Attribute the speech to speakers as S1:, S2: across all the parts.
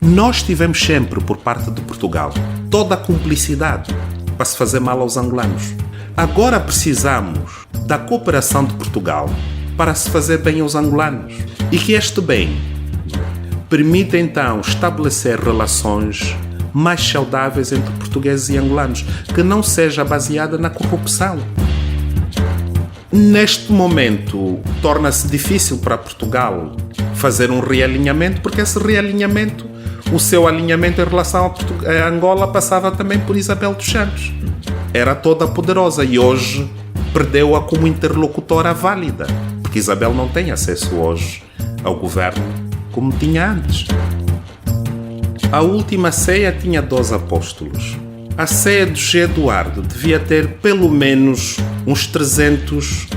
S1: Nós tivemos sempre, por parte de Portugal, toda a cumplicidade para se fazer mal aos angolanos. Agora precisamos da cooperação de Portugal para se fazer bem aos angolanos. E que este bem permita então estabelecer relações mais saudáveis entre portugueses e angolanos, que não seja baseada na corrupção. Neste momento, torna-se difícil para Portugal fazer um realinhamento, porque esse realinhamento, o seu alinhamento em relação a Angola passava também por Isabel dos Santos. Era toda poderosa e hoje perdeu-a como interlocutora válida, porque Isabel não tem acesso hoje ao governo como tinha antes. A última ceia tinha 12 apóstolos. A ceia de G. Eduardo devia ter pelo menos uns 300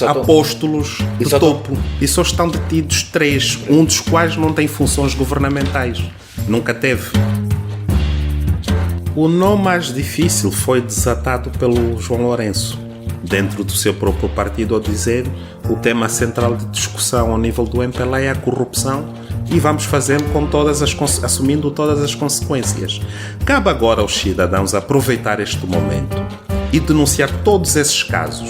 S1: apóstolos de topo. E só estão detidos 3, um dos quais não tem funções governamentais. Nunca teve. O nó mais difícil foi desatado pelo João Lourenço, dentro do seu próprio partido, ao dizer o tema central de discussão ao nível do MPLA é a corrupção e vamos fazendo assumindo todas as consequências. Cabe agora aos cidadãos aproveitar este momento e denunciar todos esses casos.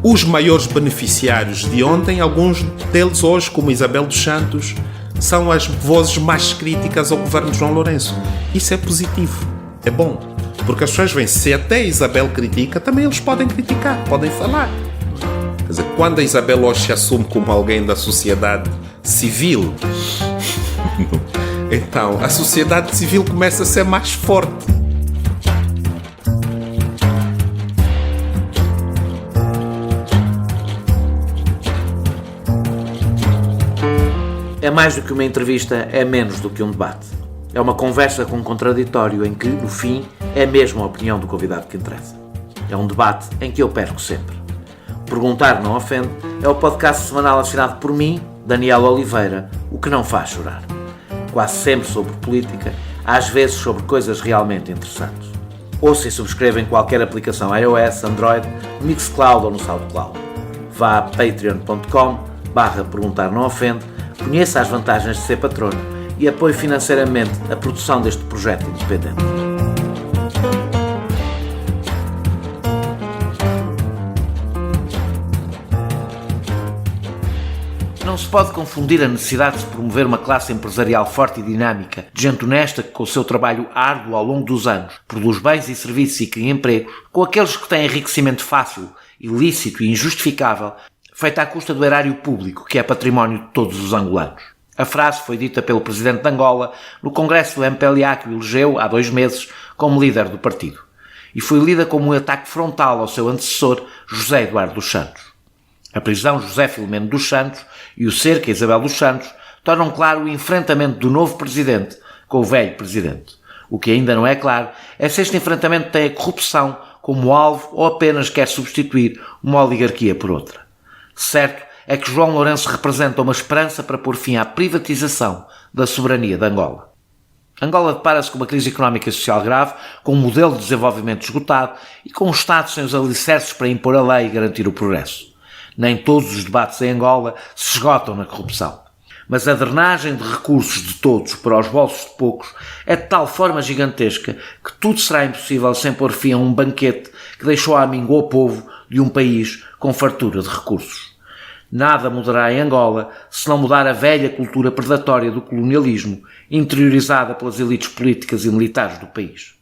S1: Os maiores beneficiários de ontem, alguns deles hoje, como Isabel dos Santos, são as vozes mais críticas ao governo de João Lourenço. Isso é positivo, é bom, porque as pessoas veem, se até Isabel critica, também eles podem criticar, podem falar. Quer dizer, quando a Isabel hoje se assume como alguém da sociedade civil, então a sociedade civil começa a ser mais forte.
S2: É mais do que uma entrevista, é menos do que um debate. É uma conversa com um contraditório em que, no fim, é mesmo a opinião do convidado que interessa. É um debate em que eu perco sempre. Perguntar Não Ofende é o podcast semanal assinado por mim, Daniel Oliveira, o que não faz chorar. Quase sempre sobre política, às vezes sobre coisas realmente interessantes. Ouça e subscreva em qualquer aplicação iOS, Android, no Mixcloud ou no SoundCloud. Vá a patreon.com/perguntar não ofende, conheça as vantagens de ser patrono e apoie financeiramente a produção deste projeto independente. Não se pode confundir a necessidade de se promover uma classe empresarial forte e dinâmica, de gente honesta que com o seu trabalho árduo ao longo dos anos produz bens e serviços e cria empregos, com aqueles que têm enriquecimento fácil, ilícito e injustificável, feita à custa do erário público, que é património de todos os angolanos. A frase foi dita pelo presidente de Angola no congresso do MPLA, que o elegeu há 2 meses como líder do partido. E foi lida como um ataque frontal ao seu antecessor, José Eduardo dos Santos. A prisão de José Filomeno dos Santos e o cerco a Isabel dos Santos tornam claro o enfrentamento do novo presidente com o velho presidente. O que ainda não é claro é se este enfrentamento tem a corrupção como alvo ou apenas quer substituir uma oligarquia por outra. Certo é que João Lourenço representa uma esperança para pôr fim à privatização da soberania de Angola. Angola depara-se com uma crise económica e social grave, com um modelo de desenvolvimento esgotado e com um Estado sem os alicerces para impor a lei e garantir o progresso. Nem todos os debates em Angola se esgotam na corrupção. Mas a drenagem de recursos de todos para os bolsos de poucos é de tal forma gigantesca que tudo será impossível sem pôr fim a um banquete que deixou à míngua o povo de um país com fartura de recursos. Nada mudará em Angola se não mudar a velha cultura predatória do colonialismo, interiorizada pelas elites políticas e militares do país.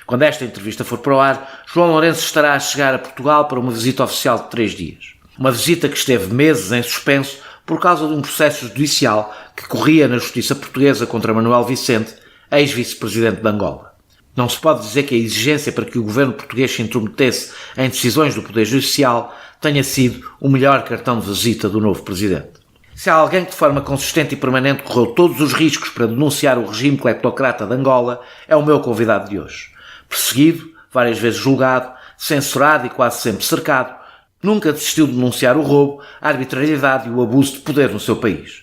S2: Quando esta entrevista for para o ar, João Lourenço estará a chegar a Portugal para uma visita oficial de 3 dias. Uma visita que esteve meses em suspenso por causa de um processo judicial que corria na justiça portuguesa contra Manuel Vicente, ex-vice-presidente de Angola. Não se pode dizer que a exigência para que o governo português se intrometesse em decisões do Poder Judicial tenha sido o melhor cartão de visita do novo presidente. Se há alguém que de forma consistente e permanente correu todos os riscos para denunciar o regime cleptocrata de Angola, é o meu convidado de hoje. Perseguido, várias vezes julgado, censurado e quase sempre cercado, nunca desistiu de denunciar o roubo, a arbitrariedade e o abuso de poder no seu país.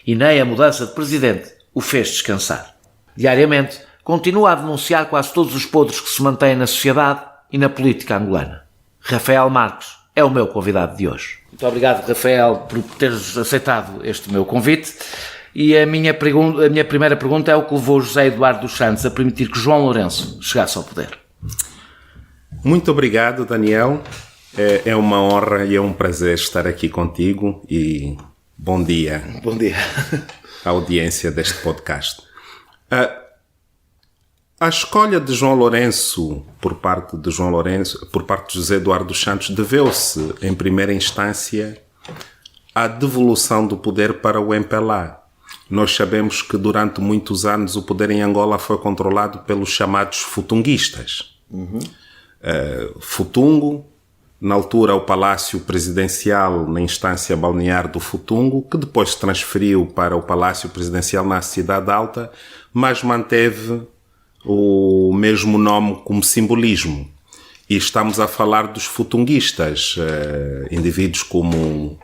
S2: E nem a mudança de presidente o fez descansar. Diariamente, continua a denunciar quase todos os podres que se mantêm na sociedade e na política angolana. Rafael Marques é o meu convidado de hoje. Muito obrigado, Rafael, por teres aceitado este meu convite. E a minha primeira pergunta é o que levou José Eduardo dos Santos a permitir que João Lourenço chegasse ao poder.
S1: Muito obrigado, Daniel. É uma honra e é um prazer estar aqui contigo e bom dia.
S2: Bom dia.
S1: À audiência deste podcast. A escolha de João Lourenço por parte de José Eduardo dos Santos deveu-se, em primeira instância, à devolução do poder para o MPLA. Nós sabemos que durante muitos anos o poder em Angola foi controlado pelos chamados futunguistas. Futungo, na altura o Palácio Presidencial na instância balnear do Futungo, que depois se transferiu para o Palácio Presidencial na Cidade Alta, mas manteve o mesmo nome como simbolismo. E estamos a falar dos futunguistas, indivíduos como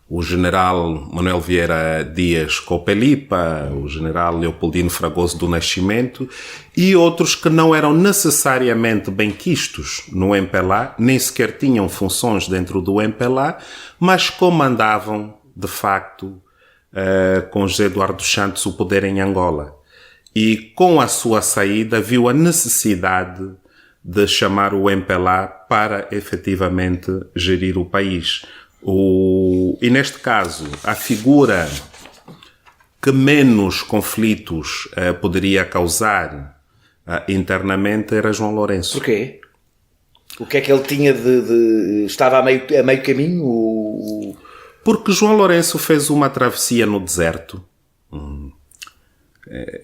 S1: o general Manuel Vieira Dias Copelipa, o general Leopoldino Fragoso do Nascimento e outros que não eram necessariamente benquistos no MPLA, nem sequer tinham funções dentro do MPLA, mas comandavam, de facto, com José Eduardo dos Santos o poder em Angola. E com a sua saída viu a necessidade de chamar o MPLA para efetivamente gerir o país. E neste caso, a figura que menos conflitos poderia causar internamente era João Lourenço.
S2: Porquê? O que é que ele tinha estava a meio caminho?
S1: Porque João Lourenço fez uma travessia no deserto,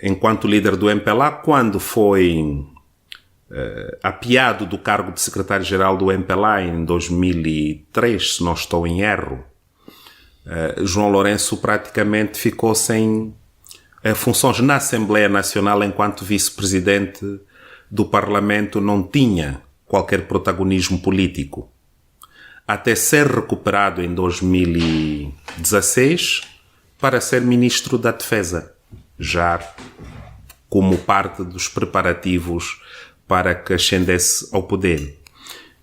S1: enquanto líder do MPLA, quando foi apiado do cargo de secretário-geral do MPLA em 2003, se não estou em erro. João Lourenço praticamente ficou sem funções na Assembleia Nacional enquanto vice-presidente do Parlamento, não tinha qualquer protagonismo político. Até ser recuperado em 2016 para ser ministro da Defesa, já como parte dos preparativos para que ascendesse ao poder.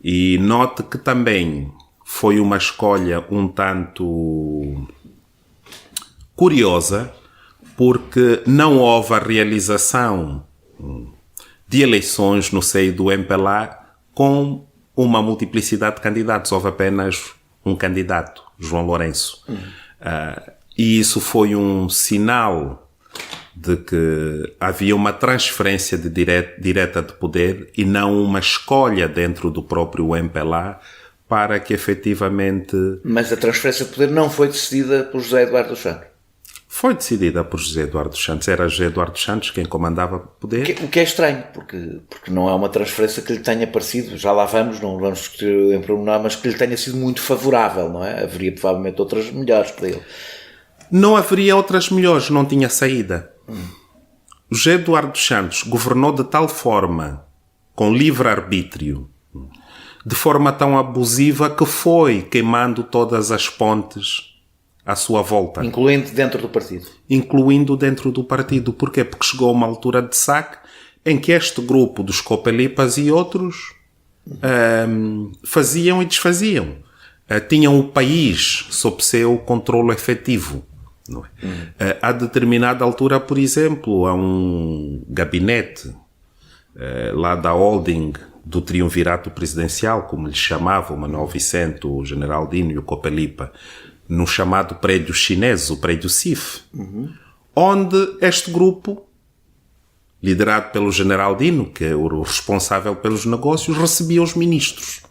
S1: E note que também foi uma escolha um tanto curiosa, porque não houve a realização de eleições no seio do MPLA com uma multiplicidade de candidatos. Houve apenas um candidato, João Lourenço. E isso foi um sinal de que havia uma transferência direta de poder e não uma escolha dentro do próprio MPLA para que efetivamente...
S2: Mas a transferência de poder não foi decidida por José Eduardo dos Santos?
S1: Foi decidida por José Eduardo dos Santos. Era José Eduardo dos Santos quem comandava o poder.
S2: O que é estranho, porque não é uma transferência que lhe tenha parecido, já lá vamos, não vamos discutir em pormenor, mas que lhe tenha sido muito favorável, não é? Haveria provavelmente outras melhores para ele.
S1: Não haveria outras melhores, não tinha saída. José Eduardo dos Santos governou de tal forma, com livre-arbítrio, de forma tão abusiva que foi queimando todas as pontes à sua volta.
S2: Incluindo dentro do partido.
S1: Incluindo dentro do partido. Porquê? Porque chegou uma altura de saque em que este grupo dos Copelipas e outros faziam e desfaziam. Tinham o país sob seu controlo efetivo. Não é? A determinada altura, por exemplo, há um gabinete lá da holding do triunvirato presidencial, como lhe chamavam, o Manuel Vicente, o General Dino e o Copelipa, no chamado prédio chinês, o prédio CIF, onde este grupo, liderado pelo General Dino, que é o responsável pelos negócios, recebia os ministros.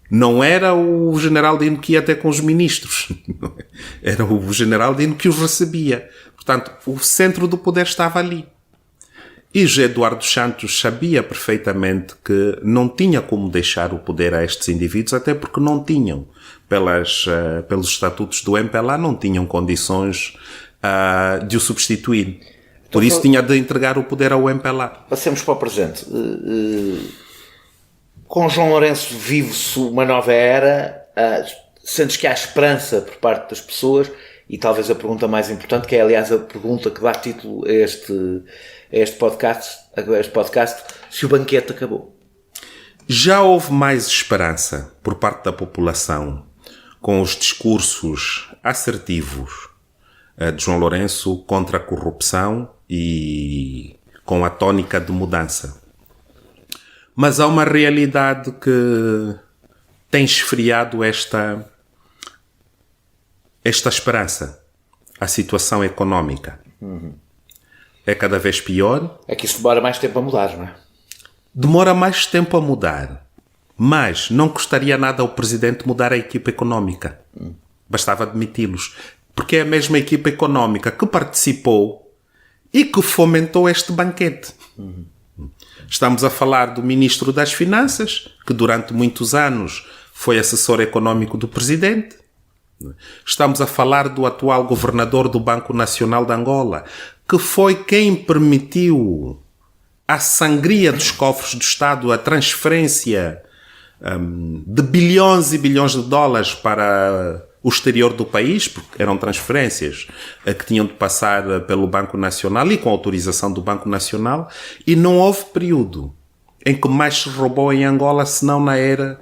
S1: Não era o General Dino que ia até com os ministros. Era o General Dino que os recebia. Portanto, o centro do poder estava ali. E José Eduardo dos Santos sabia perfeitamente que não tinha como deixar o poder a estes indivíduos, até porque não tinham, pelos estatutos do MPLA, não tinham condições de o substituir. Por isso tinha de entregar o poder ao MPLA.
S2: Passemos para o presente. Com João Lourenço vive-se uma nova era. Sentes que há esperança por parte das pessoas? E talvez a pergunta mais importante, que é aliás a pergunta que dá título a este podcast, se o banquete acabou.
S1: Já houve mais esperança por parte da população com os discursos assertivos de João Lourenço contra a corrupção e com a tónica de mudança. Mas há uma realidade que tem esfriado esta esperança. A situação económica é cada vez pior.
S2: É que isso demora mais tempo a mudar, não é?
S1: Demora mais tempo a mudar. Mas não custaria nada ao Presidente mudar a equipa económica. Bastava admiti-los. Porque é a mesma equipa económica que participou e que fomentou este banquete. Estamos a falar do Ministro das Finanças, que durante muitos anos foi assessor económico do Presidente. Estamos a falar do atual governador do Banco Nacional de Angola, que foi quem permitiu a sangria dos cofres do Estado, a transferência de bilhões e bilhões de dólares para o exterior do país, porque eram transferências que tinham de passar pelo Banco Nacional e com autorização do Banco Nacional, e não houve período em que mais se roubou em Angola, senão na era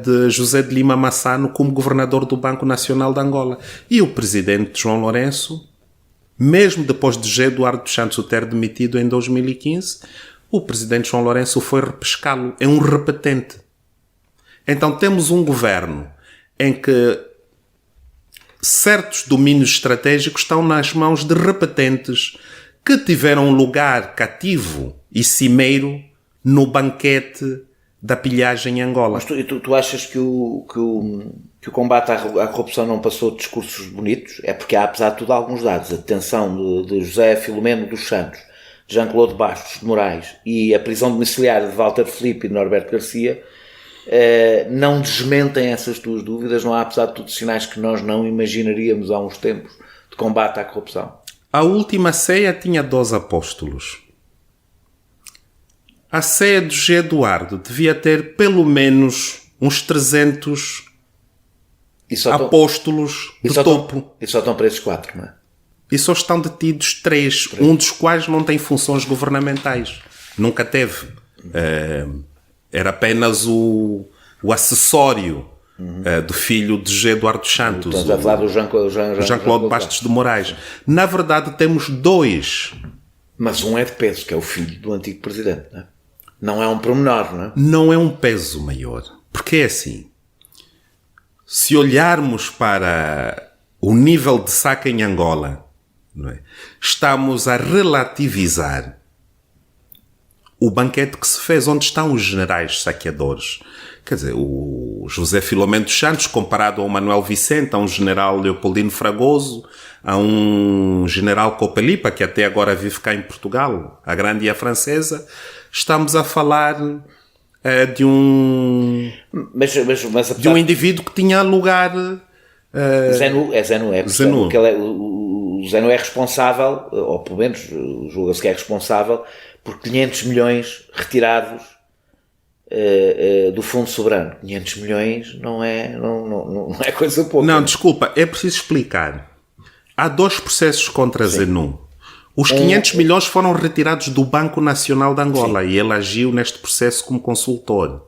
S1: de José de Lima Massano como governador do Banco Nacional de Angola. E o presidente João Lourenço, mesmo depois de José Eduardo dos Santos o ter demitido em 2015, o presidente João Lourenço foi repescá-lo. É um repetente. Então temos um governo em que certos domínios estratégicos estão nas mãos de repetentes que tiveram um lugar cativo e cimeiro no banquete da pilhagem em Angola.
S2: Mas tu achas que o combate à corrupção não passou de discursos bonitos? É porque há, apesar de tudo, alguns dados. A detenção de José Filomeno dos Santos, de Jean-Claude Bastos de Moraes e a prisão domiciliária de Walter Filipe e de Norberto Garcia não desmentem essas tuas dúvidas. Não há, apesar de tudo, sinais que nós não imaginaríamos há uns tempos de combate à corrupção.
S1: A última ceia tinha 12 apóstolos. A ceia de José Eduardo devia ter pelo menos uns 300 apóstolos de topo.
S2: E só estão presos 4, não é?
S1: E só estão detidos 3, um dos quais não tem funções governamentais. Nunca teve. Era apenas o acessório do filho de José Eduardo dos Santos.
S2: Estamos a falar do
S1: Jean-Claude Bastos de Moraes. Na verdade, temos 2.
S2: Mas um é de peso, que é o filho do antigo presidente, não é? Não é um pormenor, não é?
S1: Não é um peso maior. Porque é assim. Se olharmos para o nível de saque em Angola, não é? Estamos a relativizar o banquete que se fez, onde estão os generais saqueadores. Quer dizer, o José Filomeno dos Santos, comparado ao Manuel Vicente, a um general Leopoldino Fragoso, a um general Copelipa, que até agora vive cá em Portugal, a grande e a francesa, estamos a falar de um indivíduo que tinha lugar...
S2: Zenu, porque o Zenu é responsável, ou pelo menos julga-se que é responsável, por 500 milhões retirados do Fundo Soberano. 500 milhões não é coisa pouca.
S1: Não, desculpa, é preciso explicar. Há 2 processos contra Zenu. Os 500 milhões foram retirados do Banco Nacional de Angola. Sim. E ele agiu neste processo como consultor.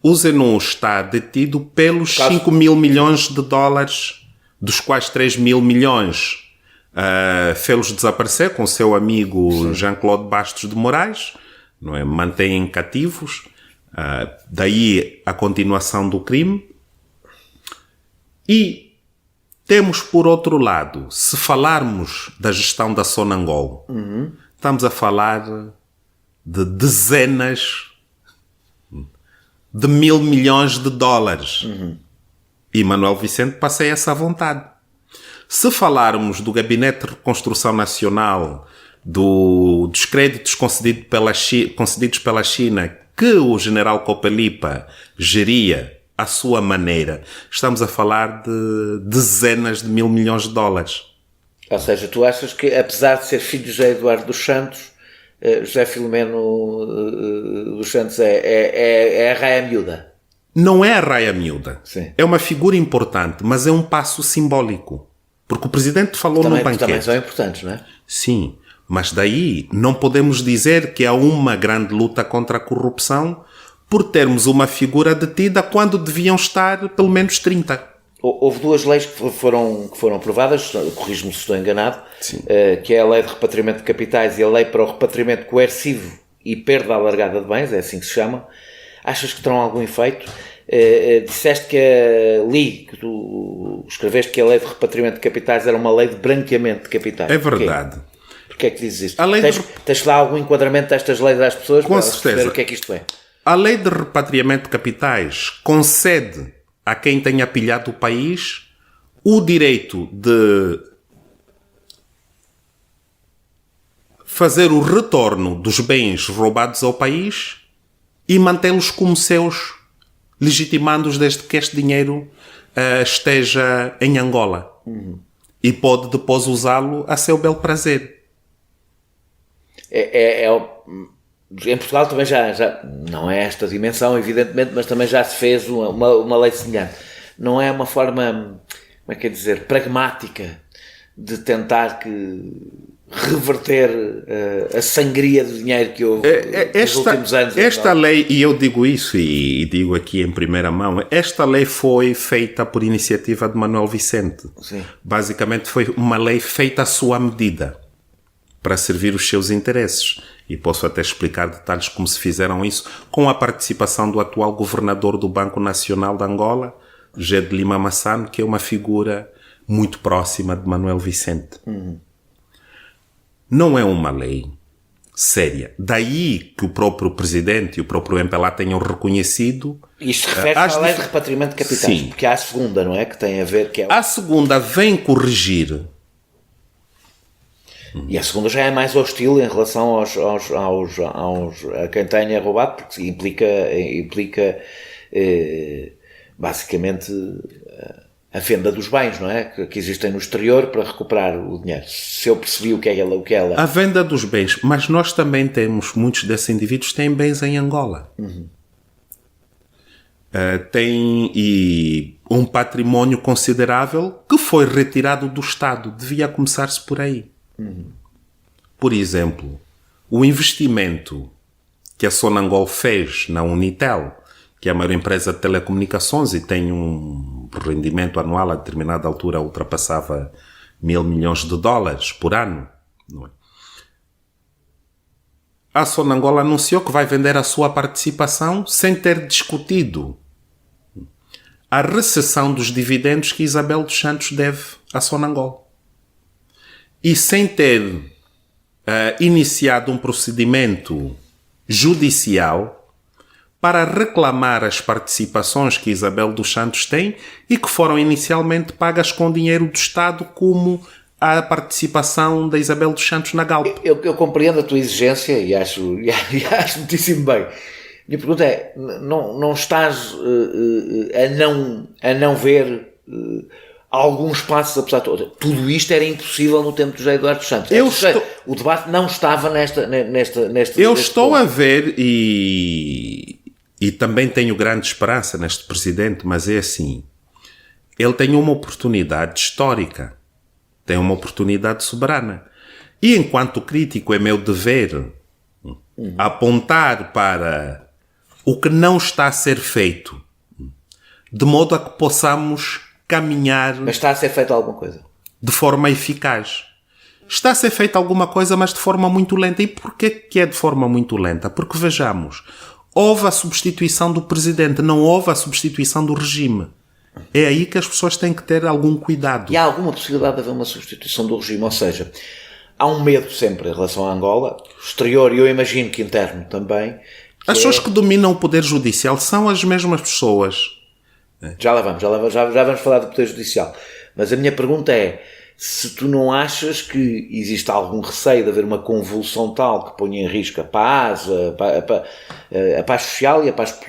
S1: O Zenu está detido pelos 5 mil milhões de dólares, dos quais 3 mil milhões fê-los desaparecer com seu amigo Jean-Claude Bastos de Moraes, não é? Mantêm cativos, daí a continuação do crime. E temos, por outro lado, se falarmos da gestão da Sonangol, estamos a falar de dezenas de mil milhões de dólares. E Manuel Vicente passei essa vontade. Se falarmos do Gabinete de Reconstrução Nacional, dos créditos concedidos pela China, que o general Copelipa geria à sua maneira, estamos a falar de dezenas de mil milhões de dólares.
S2: Ou seja, tu achas que, apesar de ser filho de José Eduardo dos Santos, José Filomeno dos Santos é a raia miúda?
S1: Não é a raia miúda.
S2: Sim.
S1: É uma figura importante, mas é um passo simbólico. Porque o Presidente falou no banquete.
S2: Também são importantes, não é?
S1: Sim, mas daí não podemos dizer que há uma grande luta contra a corrupção por termos uma figura detida quando deviam estar pelo menos 30.
S2: Houve duas leis que foram aprovadas, corrijo-me se estou enganado, que é a lei de repatriamento de capitais e a lei para o repatriamento coercivo e perda alargada de bens, é assim que se chama. Achas que terão algum efeito? Disseste que tu escreveste que a lei de repatriamento de capitais era uma lei de branqueamento de capitais.
S1: É verdade.
S2: Porquê é que dizes isto? Tens que dar algum enquadramento destas leis às pessoas
S1: Com
S2: para
S1: certeza.
S2: perceber o que é que isto é?
S1: A lei de repatriamento de capitais concede a quem tenha pilhado o país o direito de fazer o retorno dos bens roubados ao país e mantê-los como seus, legitimando-os desde que este dinheiro esteja em Angola. E pode depois usá-lo a seu bel prazer.
S2: Em Portugal também já não é esta dimensão, evidentemente, mas também já se fez uma lei semelhante. Não é uma forma, como é que é dizer, pragmática de tentar reverter a sangria do dinheiro que houve nos últimos anos.
S1: Esta lei, e eu digo isso e digo aqui em primeira mão, esta lei foi feita por iniciativa de Manuel Vicente.
S2: Sim.
S1: Basicamente foi uma lei feita à sua medida, para servir os seus interesses. E posso até explicar detalhes como se fizeram isso, com a participação do atual governador do Banco Nacional de Angola, José de Lima Massano, que é uma figura muito próxima de Manuel Vicente. Não é uma lei séria. Daí que o próprio presidente e o próprio MPLA tenham reconhecido...
S2: Isto refere-se à lei de repatriamento de capitais, sim, porque há a segunda, não é? Que tem a ver...
S1: A segunda vem corrigir...
S2: E a segunda já é mais hostil em relação a quem tenha roubado, porque implica basicamente a venda dos bens, não é? Que existem no exterior para recuperar o dinheiro. Se eu percebi o que é ela.
S1: A venda dos bens, mas nós também temos, muitos desses indivíduos têm bens em Angola. Tem um património considerável que foi retirado do Estado. Devia começar-se por aí. Por exemplo, o investimento que a Sonangol fez na Unitel, que é a maior empresa de telecomunicações e tem um rendimento anual a determinada altura ultrapassava $1.000 milhões por ano. Não é? A Sonangol anunciou que vai vender a sua participação sem ter discutido a recessão dos dividendos que Isabel dos Santos deve à Sonangol. E sem ter iniciado um procedimento judicial para reclamar as participações que Isabel dos Santos tem e que foram inicialmente pagas com dinheiro do Estado, como a participação da Isabel dos Santos na Galp.
S2: Eu compreendo a tua exigência e acho muitíssimo bem. Minha pergunta é, não estás a não ver alguns passos, apesar de tudo isto era impossível no tempo de José Eduardo dos Santos. O debate não estava nesta
S1: eu estou a ver e também tenho grande esperança neste presidente, mas é assim, ele tem uma oportunidade histórica, tem uma oportunidade soberana. E enquanto crítico é meu dever apontar para o que não está a ser feito, de modo a que possamos caminhar...
S2: Mas está a ser feita alguma coisa?
S1: De forma eficaz. Está a ser feita alguma coisa, mas de forma muito lenta. E porquê que é de forma muito lenta? Porque, vejamos, houve a substituição do presidente, não houve a substituição do regime. É aí que as pessoas têm que ter algum cuidado.
S2: E há alguma possibilidade de haver uma substituição do regime? Ou seja, há um medo sempre em relação à Angola, exterior e eu imagino que interno também.
S1: As pessoas que dominam o poder judicial são as mesmas pessoas.
S2: Já vamos falar do Poder Judicial. Mas a minha pergunta é, se tu não achas que existe algum receio de haver uma convulsão tal que ponha em risco a paz social e a paz...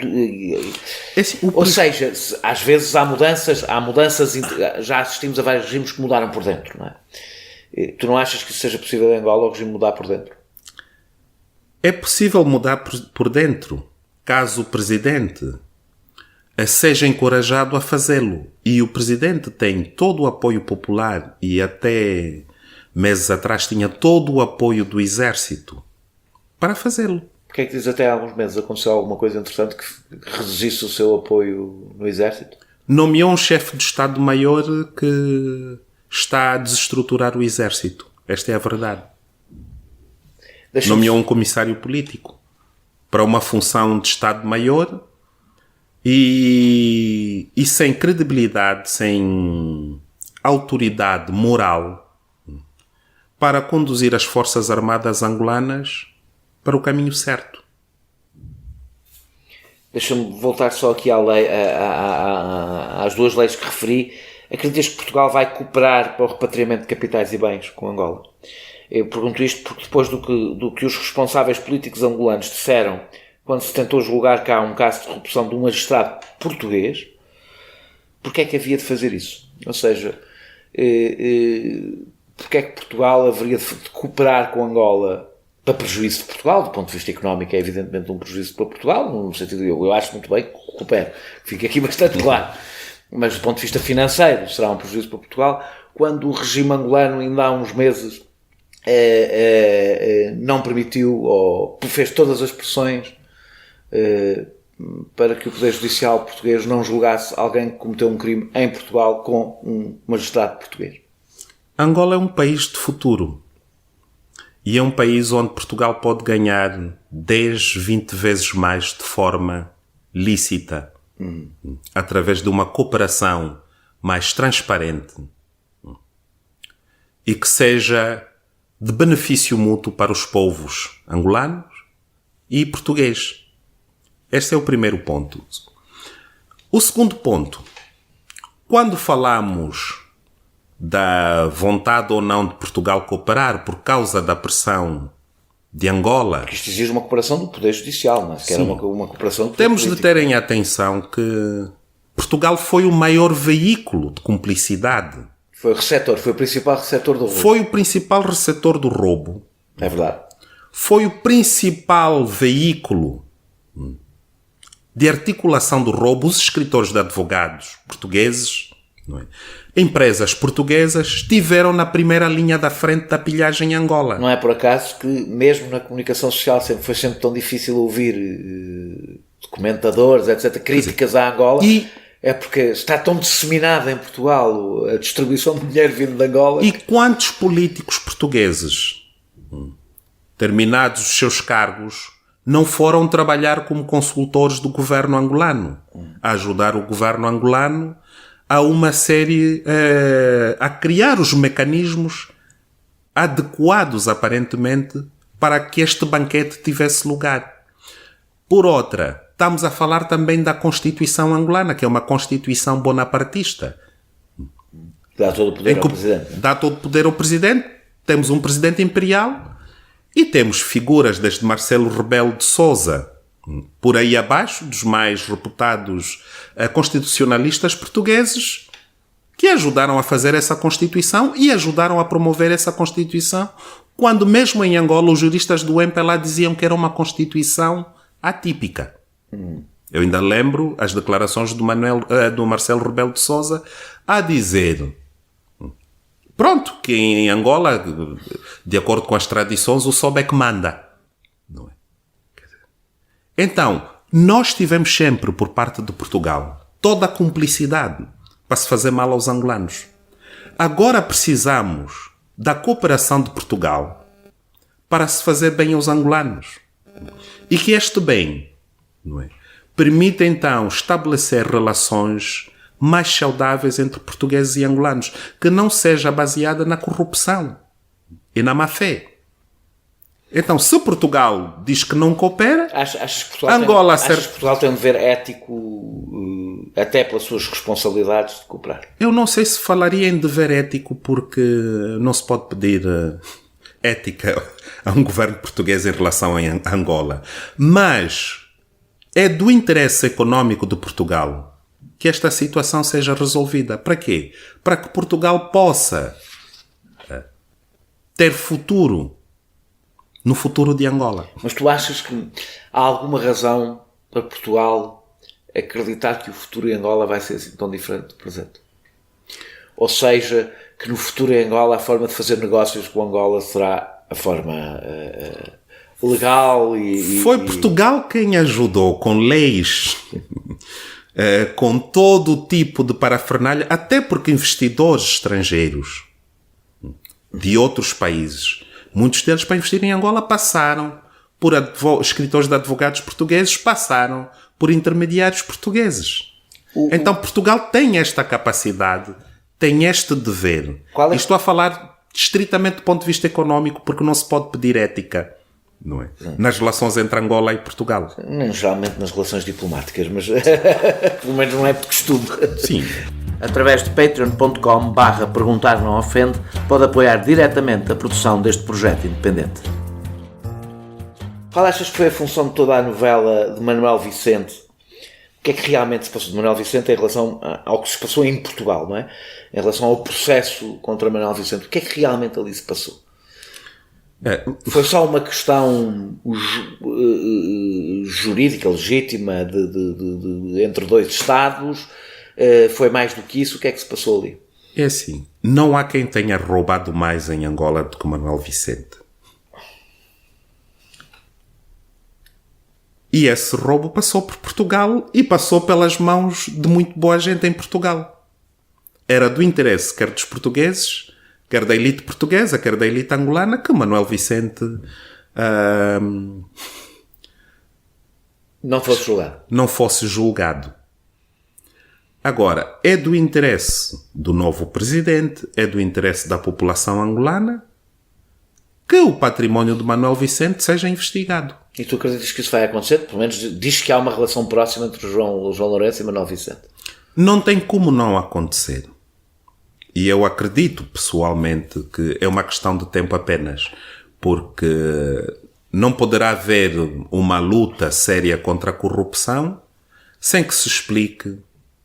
S2: Ou seja, às vezes há mudanças, já assistimos a vários regimes que mudaram por dentro, não é? Tu não achas que isso seja possível em Angola, o regime mudar por dentro?
S1: É possível mudar por dentro, caso o presidente seja encorajado a fazê-lo. E o presidente tem todo o apoio popular e até meses atrás tinha todo o apoio do exército para fazê-lo.
S2: Porque é que diz até há alguns meses aconteceu alguma coisa interessante que reduzisse o seu apoio no exército?
S1: nomeou um chefe de Estado-Maior que está a desestruturar o exército. Esta é a verdade. Nomeou um comissário político para uma função de Estado-Maior e sem credibilidade, sem autoridade moral para conduzir as Forças Armadas angolanas para o caminho certo.
S2: Deixa-me voltar só aqui à lei, às duas leis que referi. Acreditas que Portugal vai cooperar para o repatriamento de capitais e bens com Angola? Eu pergunto isto porque depois do que os responsáveis políticos angolanos disseram quando se tentou julgar cá um caso de corrupção de um magistrado português, porque é que havia de fazer isso? Ou seja, porque é que Portugal haveria de cooperar com Angola para prejuízo de Portugal? Do ponto de vista económico é evidentemente um prejuízo para Portugal, no sentido eu acho muito bem que coopero, fica aqui bastante claro. Mas do ponto de vista financeiro será um prejuízo para Portugal, quando o regime angolano ainda há uns meses não permitiu ou fez todas as pressões para que o Poder Judicial português não julgasse alguém que cometeu um crime em Portugal com um magistrado português.
S1: Angola é um país de futuro e é um país onde Portugal pode ganhar 10, 20 vezes mais de forma lícita, através de uma cooperação mais transparente e que seja de benefício mútuo para os povos angolanos e português. Este é o primeiro ponto. O segundo ponto, quando falamos da vontade ou não de Portugal cooperar por causa da pressão de Angola...
S2: Isto exige uma cooperação do Poder Judicial, não é? Que era uma cooperação do
S1: Temos de ter em atenção que Portugal foi o maior veículo de cumplicidade.
S2: Foi o receptor, foi o principal receptor do roubo.
S1: Foi o principal receptor do roubo.
S2: É verdade.
S1: Foi o principal veículo de articulação do roubo. Os escritores de advogados portugueses, não é? Empresas portuguesas estiveram na primeira linha da frente da pilhagem em Angola.
S2: Não é por acaso que mesmo na comunicação social foi sempre tão difícil ouvir comentadores, etc., críticas à Angola. É porque está tão disseminada em Portugal a distribuição de dinheiro vindo de Angola.
S1: E quantos políticos portugueses, terminados os seus cargos, não foram trabalhar como consultores do governo angolano, a ajudar o governo angolano a uma série, a criar os mecanismos adequados, aparentemente, para que este banquete tivesse lugar. Por outra, estamos a falar também da Constituição angolana, que é uma Constituição bonapartista.
S2: Dá todo o poder ao Presidente.
S1: Dá todo o poder ao Presidente. Temos um Presidente Imperial e temos figuras desde Marcelo Rebelo de Sousa, por aí abaixo, dos mais reputados constitucionalistas portugueses, que ajudaram a fazer essa Constituição e ajudaram a promover essa Constituição, quando mesmo em Angola os juristas do MPLA diziam que era uma Constituição atípica. Eu ainda lembro as declarações do Marcelo Rebelo de Sousa a dizer, pronto, que em Angola, de acordo com as tradições, o sobe é que manda. Não é? Então, nós tivemos sempre, por parte de Portugal, toda a cumplicidade para se fazer mal aos angolanos. Agora precisamos da cooperação de Portugal para se fazer bem aos angolanos. E que este bem, não é, permite então estabelecer relações mais saudáveis entre portugueses e angolanos, que não seja baseada na corrupção e na má-fé. Então, se Portugal diz que não coopera,
S2: achas que Portugal tem um dever ético, até pelas suas responsabilidades, de cooperar?
S1: Eu não sei se falaria em dever ético, porque não se pode pedir ética a um governo português em relação a Angola. Mas é do interesse económico de Portugal que esta situação seja resolvida. Para quê? Para que Portugal possa ter futuro no futuro de Angola.
S2: Mas tu achas que há alguma razão para Portugal acreditar que o futuro em Angola vai ser assim tão diferente do presente? Ou seja, que no futuro em Angola a forma de fazer negócios com Angola será a forma legal
S1: Foi Portugal quem ajudou com leis com todo o tipo de parafernália, até porque investidores estrangeiros de outros países, muitos deles para investir em Angola passaram por escritores de advogados portugueses, passaram por intermediários portugueses. Então Portugal tem esta capacidade, tem este dever. E estou a falar estritamente do ponto de vista económico, porque não se pode pedir ética, não é? Nas relações entre Angola e Portugal.
S2: Não, geralmente nas relações diplomáticas, mas pelo menos não é de costume.
S1: Sim.
S2: Através de patreon.com/perguntar não ofende, pode apoiar diretamente a produção deste projeto independente. Qual achas que foi a função de toda a novela de Manuel Vicente? O que é que realmente se passou de Manuel Vicente em relação ao que se passou em Portugal, não é? Em relação ao processo contra Manuel Vicente, o que é que realmente ali se passou? Foi só uma questão jurídica, legítima, entre dois Estados? Foi mais do que isso? O que é que se passou ali?
S1: É assim, não há quem tenha roubado mais em Angola do que Manuel Vicente. E esse roubo passou por Portugal e passou pelas mãos de muito boa gente em Portugal. Era do interesse, quer dos portugueses, quer da elite portuguesa, quer da elite angolana, que Manuel Vicente
S2: não
S1: fosse julgado. Agora, é do interesse do novo presidente, é do interesse da população angolana que o património de Manuel Vicente seja investigado.
S2: E tu acreditas que isso vai acontecer? Pelo menos diz que há uma relação próxima entre o João Lourenço e Manuel Vicente.
S1: Não tem como não acontecer. E eu acredito, pessoalmente, que é uma questão de tempo apenas. Porque não poderá haver uma luta séria contra a corrupção sem que se explique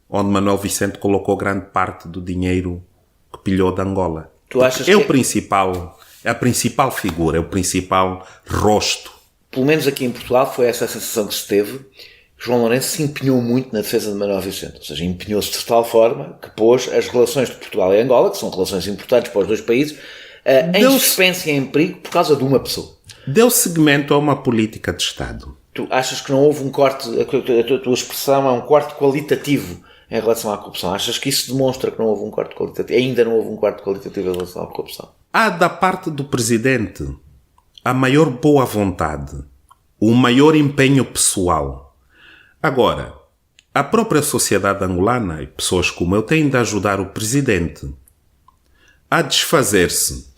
S1: onde Manuel Vicente colocou grande parte do dinheiro que pilhou de Angola.
S2: Tu achas
S1: é a principal figura, é o principal rosto.
S2: Pelo menos aqui em Portugal foi essa a sensação que se teve. João Lourenço se empenhou muito na defesa de Manuel Vicente. Ou seja, empenhou-se de tal forma que pôs as relações de Portugal e Angola, que são relações importantes para os dois países, em suspense e em perigo por causa de uma pessoa.
S1: Deu seguimento a uma política de Estado.
S2: Tu achas que não houve um corte, a tua expressão é um corte qualitativo em relação à corrupção? Achas que isso demonstra que não houve um corte qualitativo? Ainda não houve um corte qualitativo em relação à corrupção?
S1: Há da parte do Presidente a maior boa vontade, o maior empenho pessoal. Agora, a própria sociedade angolana e pessoas como eu têm de ajudar o Presidente a desfazer-se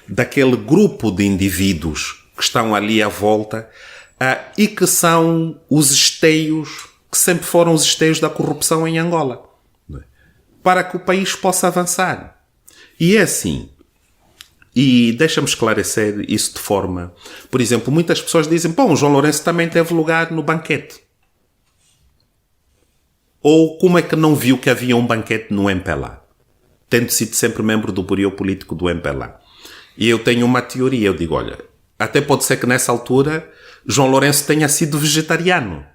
S1: daquele grupo de indivíduos que estão ali à volta e que são os esteios, que sempre foram os esteios da corrupção em Angola, para que o país possa avançar. E é assim. E deixa-me esclarecer isso de forma... Por exemplo, muitas pessoas dizem, o João Lourenço também teve lugar no banquete. Ou como é que não viu que havia um banquete no MPLA? Tendo sido sempre membro do bureau político do MPLA. E eu tenho uma teoria, eu digo, olha, até pode ser que nessa altura João Lourenço tenha sido vegetariano.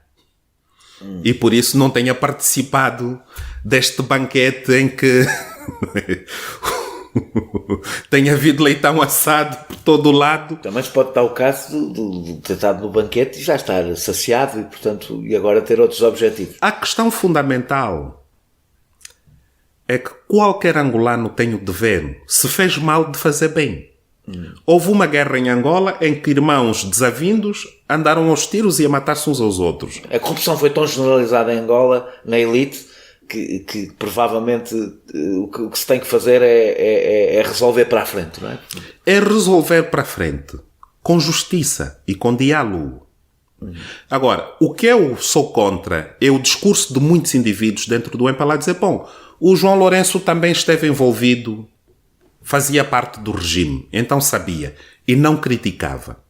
S1: E por isso não tenha participado deste banquete em que tem havido leitão assado por todo o lado.
S2: Também se pode estar o caso de ter estado no banquete e já estar saciado e, portanto, e agora ter outros objetivos.
S1: A questão fundamental é que qualquer angolano tem o dever, se fez mal, de fazer bem. Houve uma guerra em Angola em que irmãos desavindos andaram aos tiros e a matar-se uns aos outros.
S2: A corrupção foi tão generalizada em Angola, na elite, que provavelmente o que se tem que fazer é resolver para a frente, não é?
S1: É resolver para a frente, com justiça e com diálogo. Agora, o que eu sou contra é o discurso de muitos indivíduos dentro do MPLA dizer, o João Lourenço também esteve envolvido, fazia parte do regime, então sabia, e não criticava.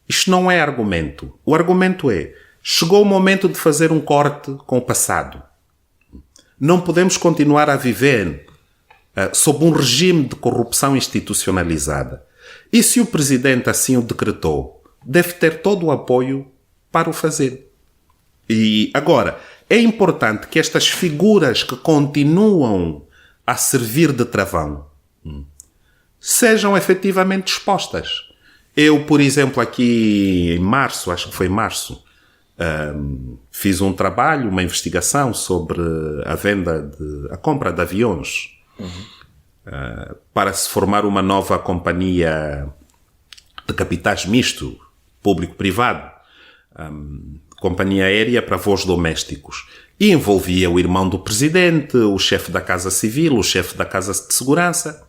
S1: Isto não é argumento. O argumento é, chegou o momento de fazer um corte com o passado. Não podemos continuar a viver sob um regime de corrupção institucionalizada. E se o Presidente assim o decretou, deve ter todo o apoio para o fazer. E agora, é importante que estas figuras que continuam a servir de travão sejam efetivamente expostas. Eu, por exemplo, aqui em março, acho que foi março, Fiz um trabalho, uma investigação sobre a compra de aviões para se formar uma nova companhia de capitais misto, público-privado, companhia aérea para voos domésticos. E envolvia o irmão do presidente, o chefe da Casa Civil, o chefe da Casa de Segurança.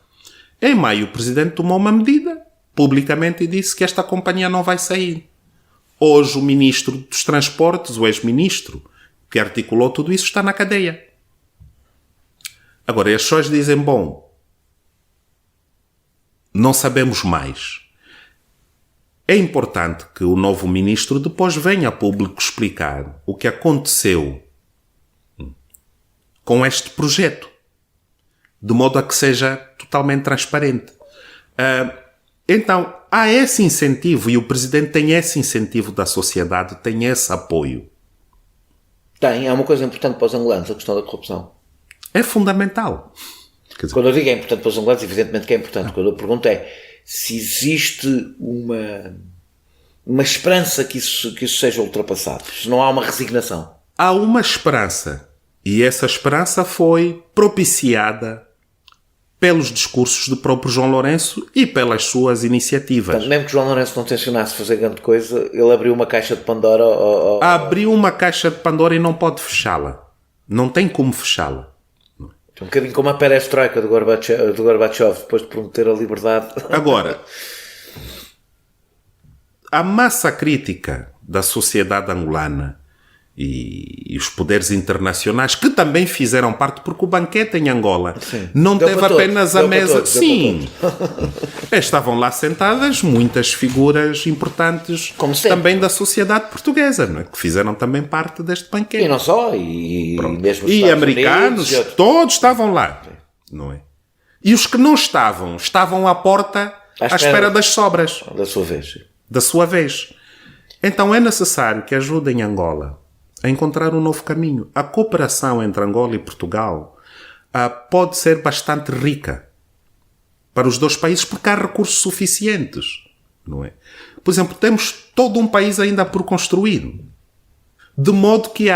S1: Em maio, o presidente tomou uma medida publicamente e disse que esta companhia não vai sair. Hoje, o ministro dos Transportes, o ex-ministro, que articulou tudo isso, está na cadeia. Agora, as pessoas dizem, bom, não sabemos mais. É importante que o novo ministro depois venha a público explicar o que aconteceu com este projeto, de modo a que seja totalmente transparente. Então, há esse incentivo, e o presidente tem esse incentivo da sociedade, tem esse apoio.
S2: É uma coisa importante para os angolanos, a questão da corrupção.
S1: É fundamental.
S2: Quer dizer, quando eu digo é importante para os angolanos, evidentemente que é importante. Quando eu pergunto é se existe uma esperança que isso seja ultrapassado, se não há uma resignação.
S1: Há uma esperança, e essa esperança foi propiciada pelos discursos do próprio João Lourenço e pelas suas iniciativas.
S2: Portanto, mesmo que João Lourenço não tencionasse fazer grande coisa, ele abriu uma caixa de Pandora...
S1: Abriu uma caixa de Pandora e não pode fechá-la. Não tem como fechá-la.
S2: Um bocadinho como a perestroika do Gorbachev, depois de prometer a liberdade.
S1: Agora, a massa crítica da sociedade angolana e os poderes internacionais, que também fizeram parte, porque o banquete em Angola não teve apenas a mesa... Sim, estavam lá sentadas muitas figuras importantes também da sociedade portuguesa, não é? Que fizeram também parte deste banquete.
S2: E não só, e mesmo
S1: e americanos, todos estavam lá, não é? E os que não estavam à porta à espera das sobras. Da sua vez. Então é necessário que ajudem Angola a encontrar um novo caminho. A cooperação entre Angola e Portugal pode ser bastante rica para os dois países porque há recursos suficientes, não é? Por exemplo, temos todo um país ainda por construir, de modo que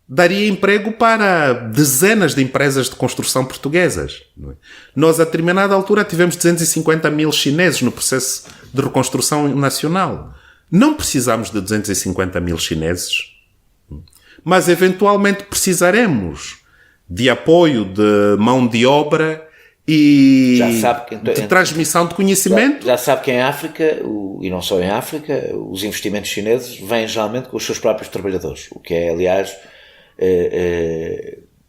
S1: daria emprego para dezenas de empresas de construção portuguesas, não é? Nós, a determinada altura, tivemos 250 mil chineses no processo de reconstrução nacional. Não precisamos de 250 mil chineses, mas eventualmente precisaremos de apoio de mão de obra e de transmissão de conhecimento.
S2: Já sabe que em África, e não só em África, os investimentos chineses vêm geralmente com os seus próprios trabalhadores, o que é, aliás,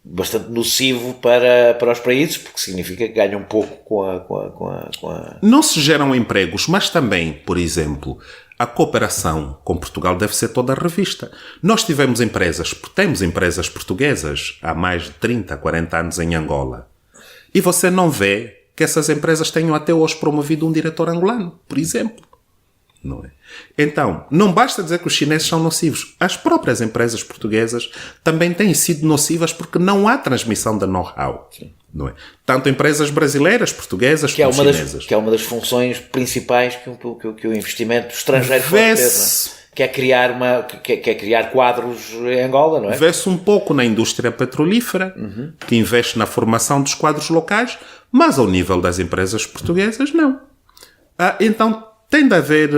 S2: bastante nocivo para os países, porque significa que ganham pouco com a...
S1: Não se geram empregos, mas também, por exemplo, a cooperação com Portugal deve ser toda revista. Nós temos empresas portuguesas há mais de 30, 40 anos em Angola. E você não vê que essas empresas tenham até hoje promovido um diretor angolano, por exemplo. Não é? Então, não basta dizer que os chineses são nocivos. As próprias empresas portuguesas também têm sido nocivas porque não há transmissão de know-how. Não é? Tanto empresas brasileiras, portuguesas, como chinesas.
S2: Que é uma das funções principais que o investimento estrangeiro pode ter, não é? Que é criar quadros em Angola, não é?
S1: Vê-se um pouco na indústria petrolífera, que investe na formação dos quadros locais, mas ao nível das empresas portuguesas, não. Então, tem de haver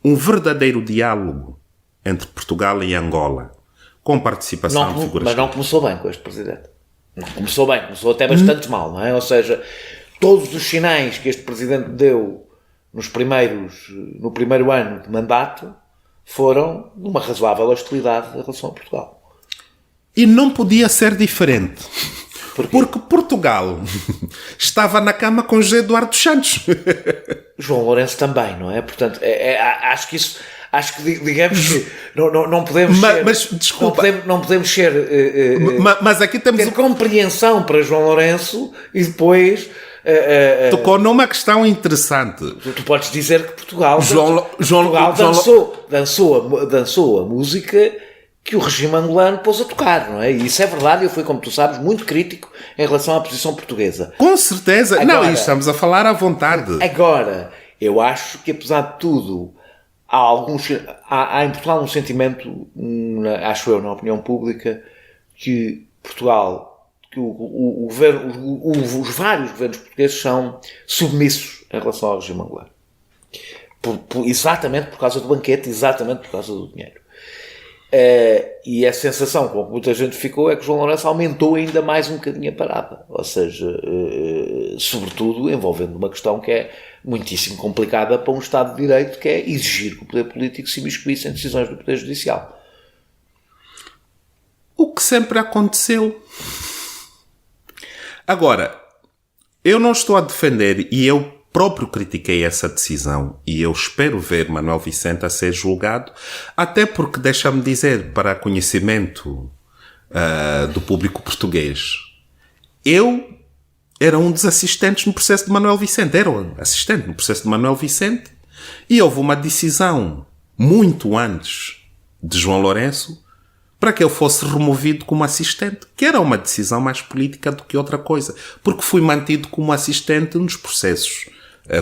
S1: um verdadeiro diálogo entre Portugal e Angola, com participação de figuras...
S2: Mas não começou bem com este presidente. Não começou bem, começou até bastante mal, não é? Ou seja, todos os sinais que este presidente deu no primeiro ano de mandato foram de uma razoável hostilidade em relação a Portugal.
S1: E não podia ser diferente. Porque Portugal estava na cama com José Eduardo Santos.
S2: João Lourenço também, não é? Portanto, acho que digamos que não podemos ser...
S1: Mas, desculpa...
S2: Não podemos ser...
S1: mas aqui temos...
S2: Ter compreensão para João Lourenço e depois...
S1: Tocou numa questão interessante.
S2: Tu podes dizer que Portugal dançou a música que o regime angolano pôs a tocar, não é? E isso é verdade, eu fui, como tu sabes, muito crítico em relação à posição portuguesa.
S1: Com certeza. Agora, não, estamos a falar à vontade.
S2: Agora, eu acho que, apesar de tudo, há em Portugal um sentimento, acho eu, na opinião pública, que Portugal, que os vários governos portugueses são submissos em relação ao regime angolano. Exatamente por causa do banquete, exatamente por causa do dinheiro. E a sensação com que muita gente ficou é que João Lourenço aumentou ainda mais um bocadinho a parada. Ou seja, sobretudo envolvendo uma questão que é muitíssimo complicada para um Estado de Direito, que é exigir que o poder político se imiscuísse em decisões do poder judicial.
S1: O que sempre aconteceu. Agora, eu não estou a defender, e eu próprio critiquei essa decisão, e eu espero ver Manuel Vicente a ser julgado, até porque, deixa-me dizer, para conhecimento do público português, eu era um dos assistentes no processo de Manuel Vicente, era um assistente no processo de Manuel Vicente, e houve uma decisão muito antes de João Lourenço para que eu fosse removido como assistente, que era uma decisão mais política do que outra coisa, porque fui mantido como assistente nos processos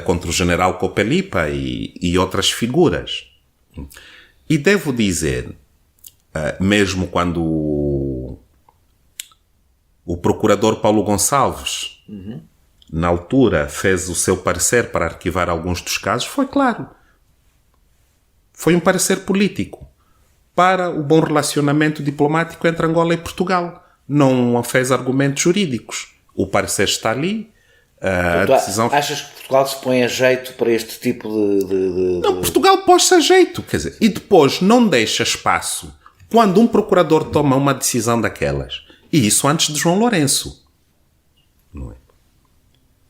S1: contra o general Copelipa e outras figuras. E devo dizer, mesmo quando o procurador Paulo Gonçalves, na altura, fez o seu parecer para arquivar alguns dos casos, foi claro. Foi um parecer político para o bom relacionamento diplomático entre Angola e Portugal. Não fez argumentos jurídicos. O parecer está ali. A decisão...
S2: Achas que Portugal se põe a jeito para este tipo de...
S1: Não, Portugal pôs-se a jeito. Quer dizer, e depois não deixa espaço quando um procurador toma uma decisão daquelas. E isso antes de João Lourenço. Não é?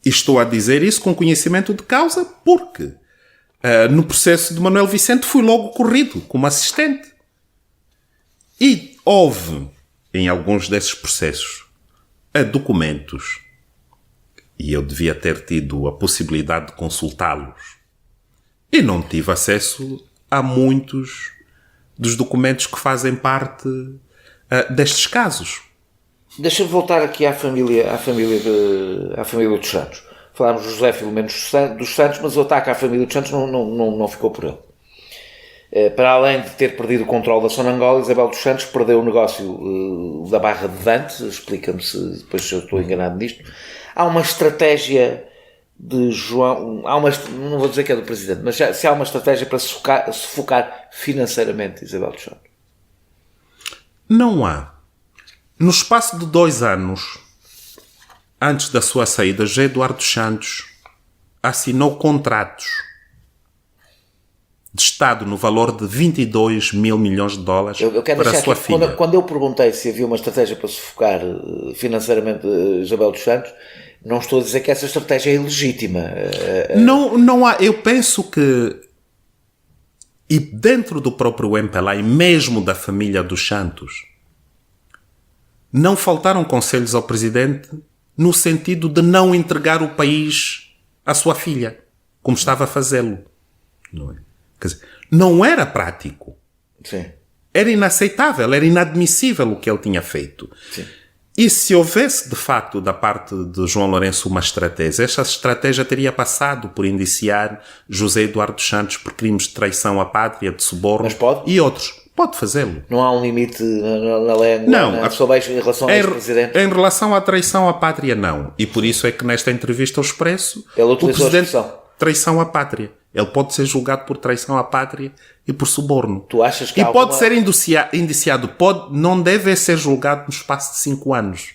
S1: E estou a dizer isso com conhecimento de causa porque no processo de Manuel Vicente fui logo corrido como assistente. E houve, em alguns desses processos, documentos, e eu devia ter tido a possibilidade de consultá-los, e não tive acesso a muitos dos documentos que fazem parte destes casos.
S2: Deixa-me voltar aqui à família dos Santos. Falámos do José Filomeno dos Santos, mas o ataque à família dos Santos não ficou por ele. Para além de ter perdido o controle da Sonangol, Isabel dos Santos perdeu o negócio da Barra de Dante, explica-me se depois eu estou enganado nisto. Há uma estratégia de João, não vou dizer que é do Presidente, mas se há uma estratégia para se focar financeiramente Isabel dos Santos.
S1: Não há. No espaço de 2 anos, antes da sua saída, José Eduardo dos Santos assinou contratos de Estado no valor de 22 mil milhões de dólares para a sua filha.
S2: Quando eu perguntei se havia uma estratégia para se focar financeiramente Isabel dos Santos, não estou a dizer que essa estratégia é ilegítima.
S1: Não há. Eu penso que, e dentro do próprio MPLA e mesmo da família dos Santos, não faltaram conselhos ao Presidente no sentido de não entregar o país à sua filha, como estava a fazê-lo. Não é? Quer dizer, não era prático.
S2: Sim.
S1: Era inaceitável, era inadmissível o que ele tinha feito.
S2: Sim.
S1: E se houvesse, de facto, da parte de João Lourenço uma estratégia, essa estratégia teria passado por indiciar José Eduardo dos Santos por crimes de traição à pátria, de suborno e outros. Pode fazê-lo.
S2: Não há um limite na lei angolana em relação ao ex-presidente?
S1: Em relação à traição à pátria, não. E por isso é que nesta entrevista ao Expresso, o Presidente traição à pátria. Ele pode ser julgado por traição à pátria e por suborno.
S2: Tu achas que
S1: pode ser indiciado, não deve ser julgado no espaço de 5 anos,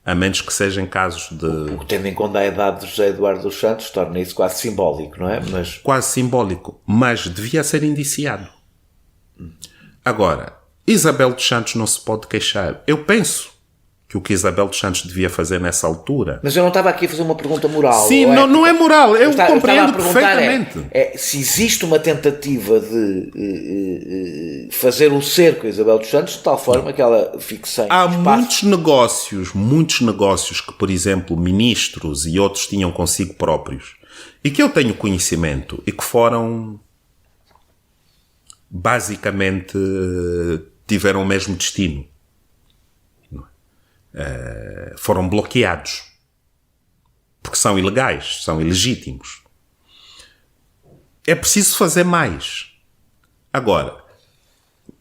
S1: a menos que seja em casos de...
S2: O que, tendo em conta a idade de José Eduardo dos Santos, torna isso quase simbólico, não é?
S1: Quase simbólico, mas devia ser indiciado. Agora, Isabel dos Santos não se pode queixar. Eu penso que o que Isabel dos Santos devia fazer nessa altura...
S2: Mas eu não estava aqui a fazer uma pergunta moral.
S1: Sim, não é moral. Eu compreendo perfeitamente.
S2: Se existe uma tentativa de fazer um cerco a Isabel dos Santos, de tal forma que ela fique sem
S1: Há
S2: espaço.
S1: muitos negócios que, por exemplo, ministros e outros tinham consigo próprios e que eu tenho conhecimento e que foram... basicamente tiveram o mesmo destino. Foram bloqueados porque são ilegais, são ilegítimos. É preciso fazer mais. Agora,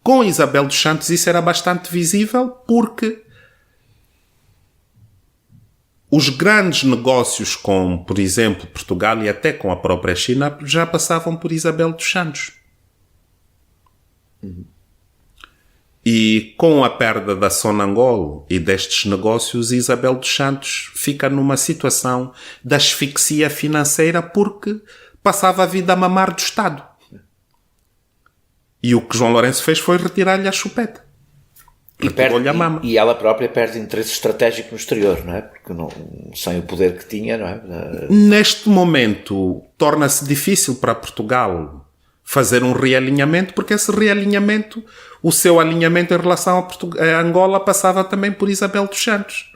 S1: com Isabel dos Santos isso era bastante visível porque os grandes negócios com, por exemplo, Portugal e até com a própria China já passavam por Isabel dos Santos. E com a perda da Sonangol e destes negócios, Isabel dos Santos fica numa situação de asfixia financeira porque passava a vida a mamar do Estado. E o que João Lourenço fez foi retirar-lhe a chupeta. Retirou-lhe a mama.
S2: E ela própria perde interesse estratégico no exterior, não é? Porque sem o poder que tinha, não é?
S1: Neste momento, torna-se difícil para Portugal fazer um realinhamento, porque esse realinhamento, o seu alinhamento em relação a Angola passava também por Isabel dos Santos.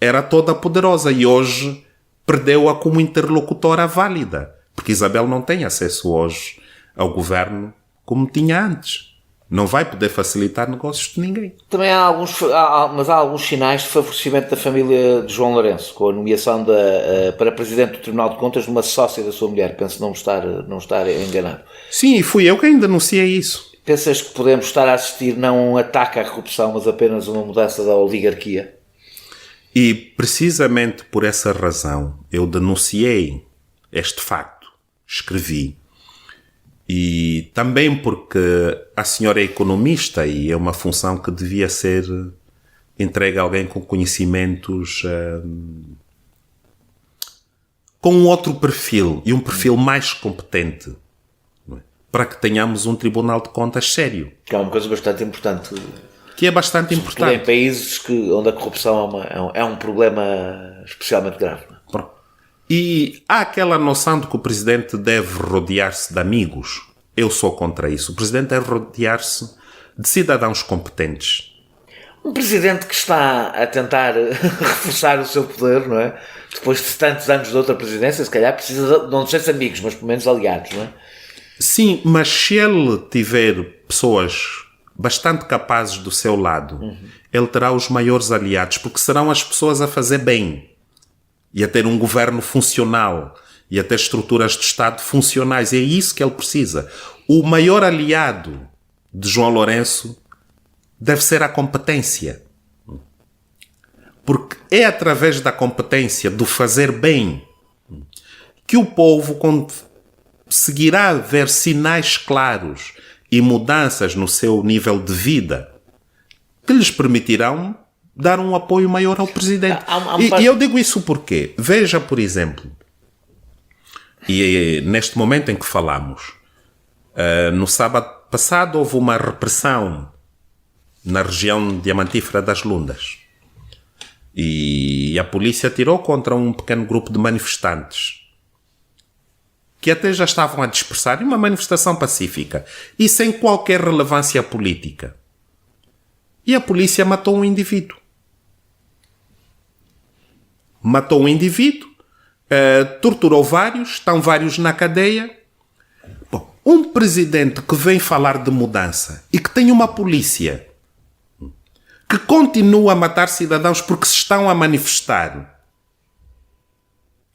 S1: Era toda poderosa e hoje perdeu-a como interlocutora válida, porque Isabel não tem acesso hoje ao governo como tinha antes. Não vai poder facilitar negócios de ninguém.
S2: Também há alguns sinais de favorecimento da família de João Lourenço, com a nomeação para Presidente do Tribunal de Contas de uma sócia da sua mulher. Penso não estar enganado.
S1: Sim, e fui eu quem denunciei isso.
S2: Pensas que podemos estar a assistir não um ataque à corrupção, mas apenas uma mudança da oligarquia?
S1: E precisamente por essa razão eu denunciei este facto. Escrevi. E também porque a senhora é economista e é uma função que devia ser entregue a alguém com conhecimentos com um outro perfil e um perfil mais competente, não é? Para que tenhamos um Tribunal de Contas sério.
S2: Que é uma coisa bastante importante.
S1: Que é bastante importante.
S2: Em países onde a corrupção é um problema especialmente grave. Não é?
S1: E há aquela noção de que o Presidente deve rodear-se de amigos. Eu sou contra isso. O Presidente deve rodear-se de cidadãos competentes.
S2: Um Presidente que está a tentar reforçar o seu poder, não é? Depois de tantos anos de outra presidência, se calhar precisa, não sei se amigos, mas pelo menos aliados, não é?
S1: Sim, mas se ele tiver pessoas bastante capazes do seu lado, ele terá os maiores aliados, porque serão as pessoas a fazer bem. E a ter um governo funcional. E a ter estruturas de Estado funcionais. E é isso que ele precisa. O maior aliado de João Lourenço deve ser a competência. Porque é através da competência, do fazer bem, que o povo conseguirá ver sinais claros e mudanças no seu nível de vida que lhes permitirão dar um apoio maior ao Presidente. E eu digo isso porque, veja, por exemplo, e neste momento em que falamos, no sábado passado houve uma repressão na região diamantífera das Lundas. E a polícia atirou contra um pequeno grupo de manifestantes que até já estavam a dispersar em uma manifestação pacífica e sem qualquer relevância política. E a polícia matou um indivíduo. Matou um indivíduo, torturou vários, estão vários na cadeia. Bom, um presidente que vem falar de mudança e que tem uma polícia que continua a matar cidadãos porque se estão a manifestar,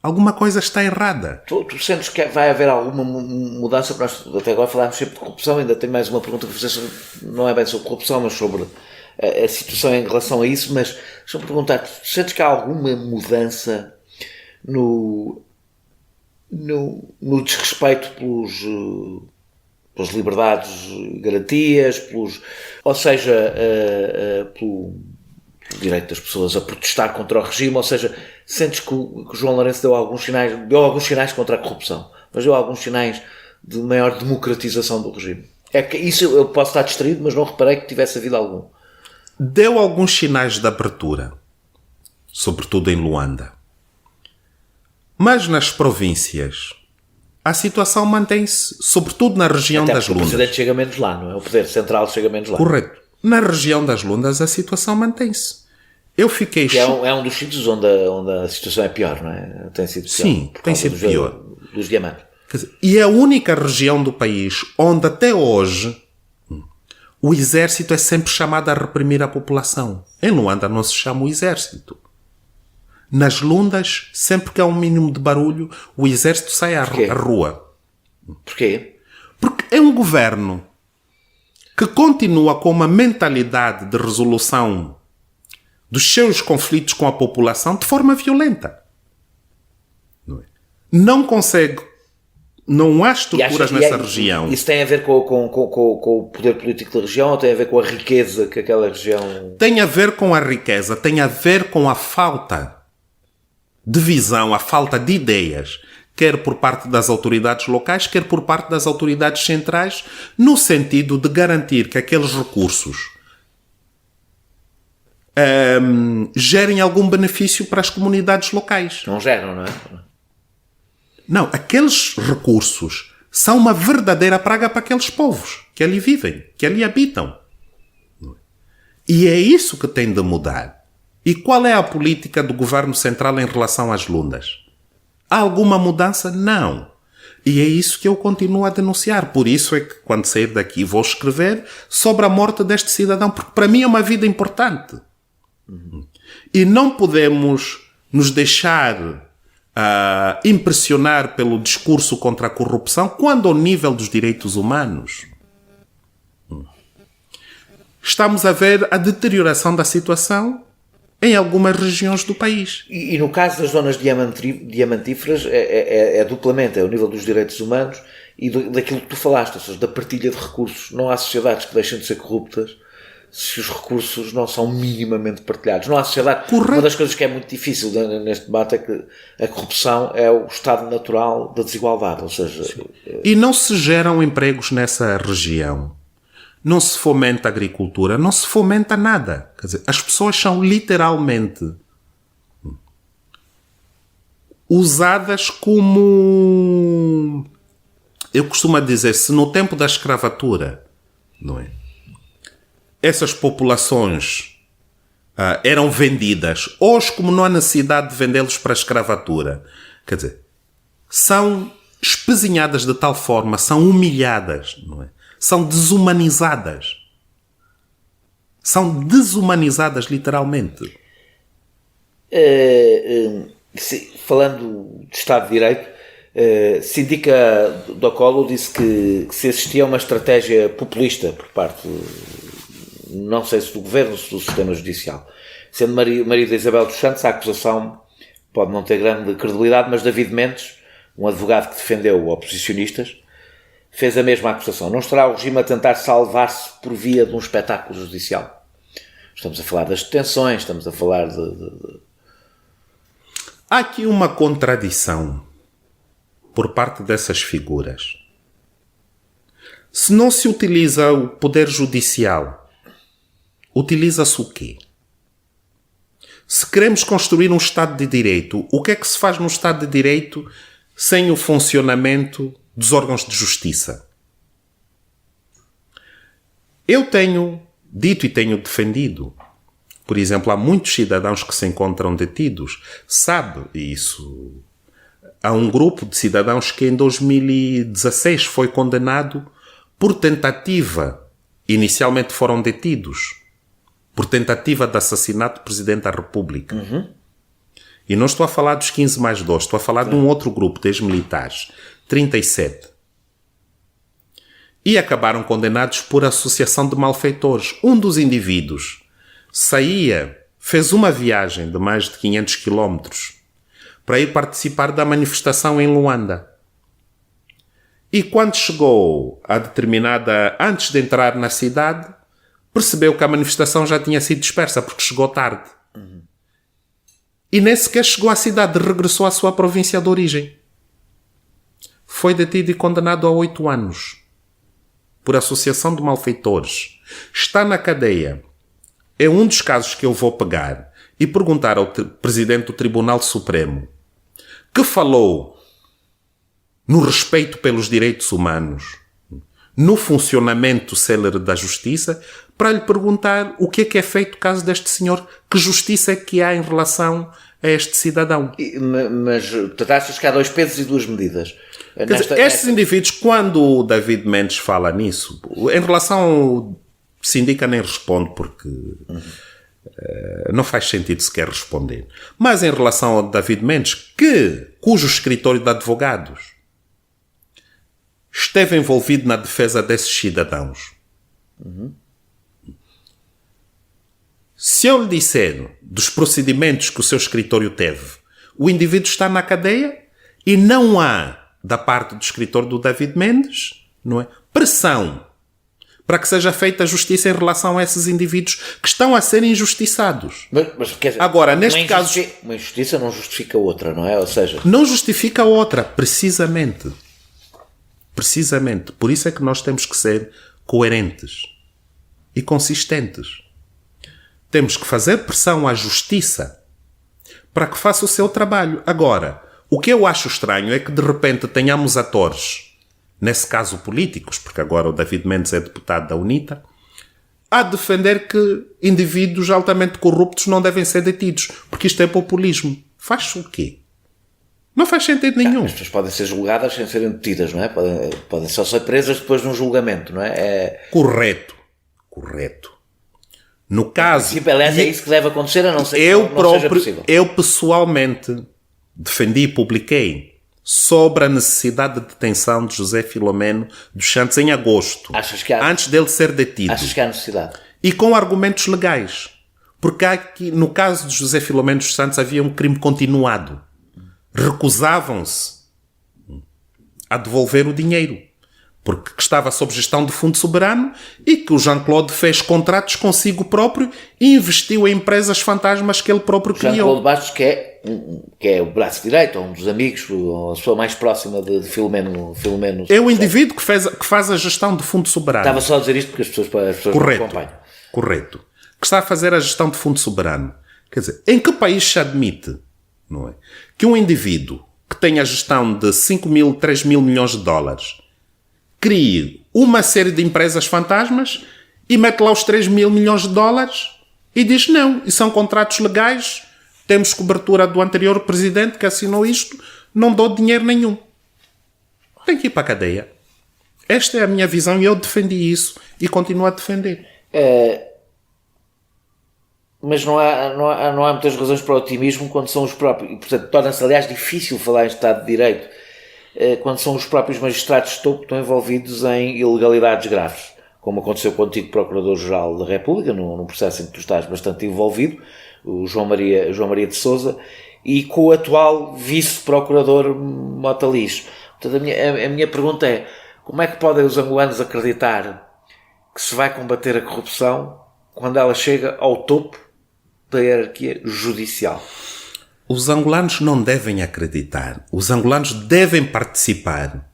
S1: alguma coisa está errada.
S2: Tu sentes que vai haver alguma mudança? Nós até agora falámos sempre de corrupção, ainda tenho mais uma pergunta que fazer, não é bem sobre corrupção, mas sobre a situação em relação a isso, mas deixa-me perguntar, sentes que há alguma mudança no desrespeito pelas liberdades, garantias, ou seja, pelo direito das pessoas a protestar contra o regime, ou seja, sentes que o João Lourenço deu alguns sinais contra a corrupção, mas deu alguns sinais de maior democratização do regime? É que isso eu posso estar distraído, mas não reparei que tivesse havido algum.
S1: Deu alguns sinais de abertura, sobretudo em Luanda. Mas nas províncias, a situação mantém-se, sobretudo na região das Lundas.
S2: O Presidente chega menos lá, não é? O Poder Central chega menos lá.
S1: Correto. Na região das Lundas a situação mantém-se. Eu fiquei...
S2: É um dos sítios onde a situação é pior, não é? Tem sido pior.
S1: Sim, tem sido pior.
S2: Dos diamantes.
S1: E é a única região do país onde até hoje o exército é sempre chamado a reprimir a população. Em Luanda não se chama o exército. Nas Lundas, sempre que há um mínimo de barulho, o exército sai à rua.
S2: Porquê?
S1: Porque é um governo que continua com uma mentalidade de resolução dos seus conflitos com a população de forma violenta. Não consegue, não há estruturas nessa região.
S2: Isso tem a ver com o poder político da região ou tem a ver com a riqueza que aquela região...
S1: Tem a ver com a riqueza, tem a ver com a falta de visão, a falta de ideias, quer por parte das autoridades locais, quer por parte das autoridades centrais, no sentido de garantir que aqueles recursos gerem algum benefício para as comunidades locais.
S2: Não geram, não é?
S1: Não, aqueles recursos são uma verdadeira praga para aqueles povos que ali vivem, que ali habitam. E é isso que tem de mudar. E qual é a política do governo central em relação às lundas? Há alguma mudança? Não. E é isso que eu continuo a denunciar. Por isso é que, quando sair daqui, vou escrever sobre a morte deste cidadão, porque para mim é uma vida importante. E não podemos nos deixar impressionar pelo discurso contra a corrupção quando, ao nível dos direitos humanos, estamos a ver a deterioração da situação em algumas regiões do país.
S2: E no caso das zonas diamantíferas é duplamente, é o nível dos direitos humanos e daquilo que tu falaste, ou seja, da partilha de recursos. Não há sociedades que deixem de ser corruptas se os recursos não são minimamente partilhados. Não há sociedade...
S1: Correto.
S2: Uma das coisas que é muito difícil neste debate é que a corrupção é o estado natural da desigualdade, ou seja...
S1: E não se geram empregos nessa região. Não se fomenta a agricultura, não se fomenta nada. Quer dizer, as pessoas são literalmente usadas como... Eu costumo dizer, se no tempo da escravatura, não é? Essas populações eram vendidas. Hoje, como não há necessidade de vendê-los para a escravatura, quer dizer, são espezinhadas de tal forma, são humilhadas, não é? São desumanizadas. São desumanizadas, literalmente.
S2: Falando de Estado de Direito, Sindica Docolo disse que se existia uma estratégia populista por parte, não sei se do governo ou se do sistema judicial. Sendo marido de Isabel dos Santos, a acusação pode não ter grande credibilidade, mas David Mendes, um advogado que defendeu oposicionistas, fez a mesma acusação. Não estará o regime a tentar salvar-se por via de um espetáculo judicial? Estamos a falar das detenções, estamos a falar de...
S1: Há aqui uma contradição por parte dessas figuras. Se não se utiliza o poder judicial, utiliza-se o quê? Se queremos construir um Estado de Direito, o que é que se faz num Estado de Direito sem o funcionamento dos órgãos de justiça? Eu tenho dito e tenho defendido, por exemplo, há muitos cidadãos que se encontram detidos. Sabe isso? Há um grupo de cidadãos que em 2016 foi condenado por tentativa. Inicialmente foram detidos por tentativa de assassinato do Presidente da República.
S2: Uhum.
S1: E não estou a falar dos 15 mais 2, estou a falar de um outro grupo de ex-militares, 37. E acabaram condenados por associação de malfeitores. Um dos indivíduos fez uma viagem de mais de 500 quilómetros para ir participar da manifestação em Luanda. E quando chegou a antes de entrar na cidade, percebeu que a manifestação já tinha sido dispersa porque chegou tarde.
S2: Uhum.
S1: E nem sequer chegou à cidade, regressou à sua província de origem. Foi detido e condenado a 8 anos por associação de malfeitores. Está na cadeia. É um dos casos que eu vou pegar e perguntar ao Presidente do Tribunal Supremo, que falou no respeito pelos direitos humanos, no funcionamento célere da justiça, para lhe perguntar o que é feito caso deste senhor, que justiça é que há em relação a este cidadão.
S2: Mas tu achas que há 2 pesos e 2 medidas?
S1: Estes indivíduos, quando o David Mendes fala nisso, em relação ao Sindica nem responde porque não faz sentido sequer responder. Mas em relação ao David Mendes, cujo escritório de advogados esteve envolvido na defesa desses cidadãos. Se eu lhe disser dos procedimentos que o seu escritório teve, o indivíduo está na cadeia e não há, da parte do escritório do David Mendes, não é, pressão para que seja feita justiça em relação a esses indivíduos que estão a ser injustiçados.
S2: Mas quer dizer,
S1: agora, neste caso...
S2: Uma injustiça não justifica outra, não é? Ou seja...
S1: Não justifica outra, precisamente. Precisamente. Por isso é que nós temos que ser coerentes e consistentes. Temos que fazer pressão à justiça para que faça o seu trabalho. Agora, o que eu acho estranho é que de repente tenhamos atores, nesse caso políticos, porque agora o David Mendes é deputado da UNITA, a defender que indivíduos altamente corruptos não devem ser detidos, porque isto é populismo. Faz-se o quê? Não faz sentido nenhum.
S2: As pessoas podem ser julgadas sem serem detidas, não é? Podem só ser presas depois de um julgamento, não é?
S1: Correto. No caso...
S2: Aliás, é isso que deve acontecer, a não ser que não seja possível.
S1: Eu pessoalmente defendi e publiquei sobre a necessidade de detenção de José Filomeno dos Santos em agosto, antes dele ser detido.
S2: Achas que há necessidade?
S1: E com argumentos legais. Porque aqui, no caso de José Filomeno dos Santos havia um crime continuado. Recusavam-se a devolver o dinheiro, porque estava sob gestão do Fundo Soberano e que o Jean-Claude fez contratos consigo próprio e investiu em empresas fantasmas que ele próprio criou.
S2: Jean-Claude Bastos, que é o braço direito, um dos amigos, a pessoa mais próxima de Filomeno.
S1: É o indivíduo que faz a gestão do Fundo Soberano.
S2: Estava só a dizer isto porque as pessoas não acompanham.
S1: Correto. Que está a fazer a gestão do Fundo Soberano. Quer dizer, em que país se admite, não é, que um indivíduo que tem a gestão de 3 mil milhões de dólares crie uma série de empresas fantasmas e mete lá os 3 mil milhões de dólares e diz não, e são contratos legais, temos cobertura do anterior presidente que assinou isto, não dou dinheiro nenhum. Tem que ir para a cadeia. Esta é a minha visão e eu defendi isso e continuo a defender.
S2: Mas não há muitas razões para o otimismo quando são os próprios, e portanto torna-se aliás difícil falar em Estado de Direito quando são os próprios magistrados de topo que estão envolvidos em ilegalidades graves, como aconteceu com o antigo Procurador-Geral da República, num processo em que tu estás bastante envolvido, o João Maria de Sousa, e com o atual Vice-Procurador Mota Lixo. Portanto, a minha pergunta é, como é que podem os angolanos acreditar que se vai combater a corrupção quando ela chega ao topo da hierarquia judicial?
S1: Os angolanos não devem acreditar. Os angolanos devem participar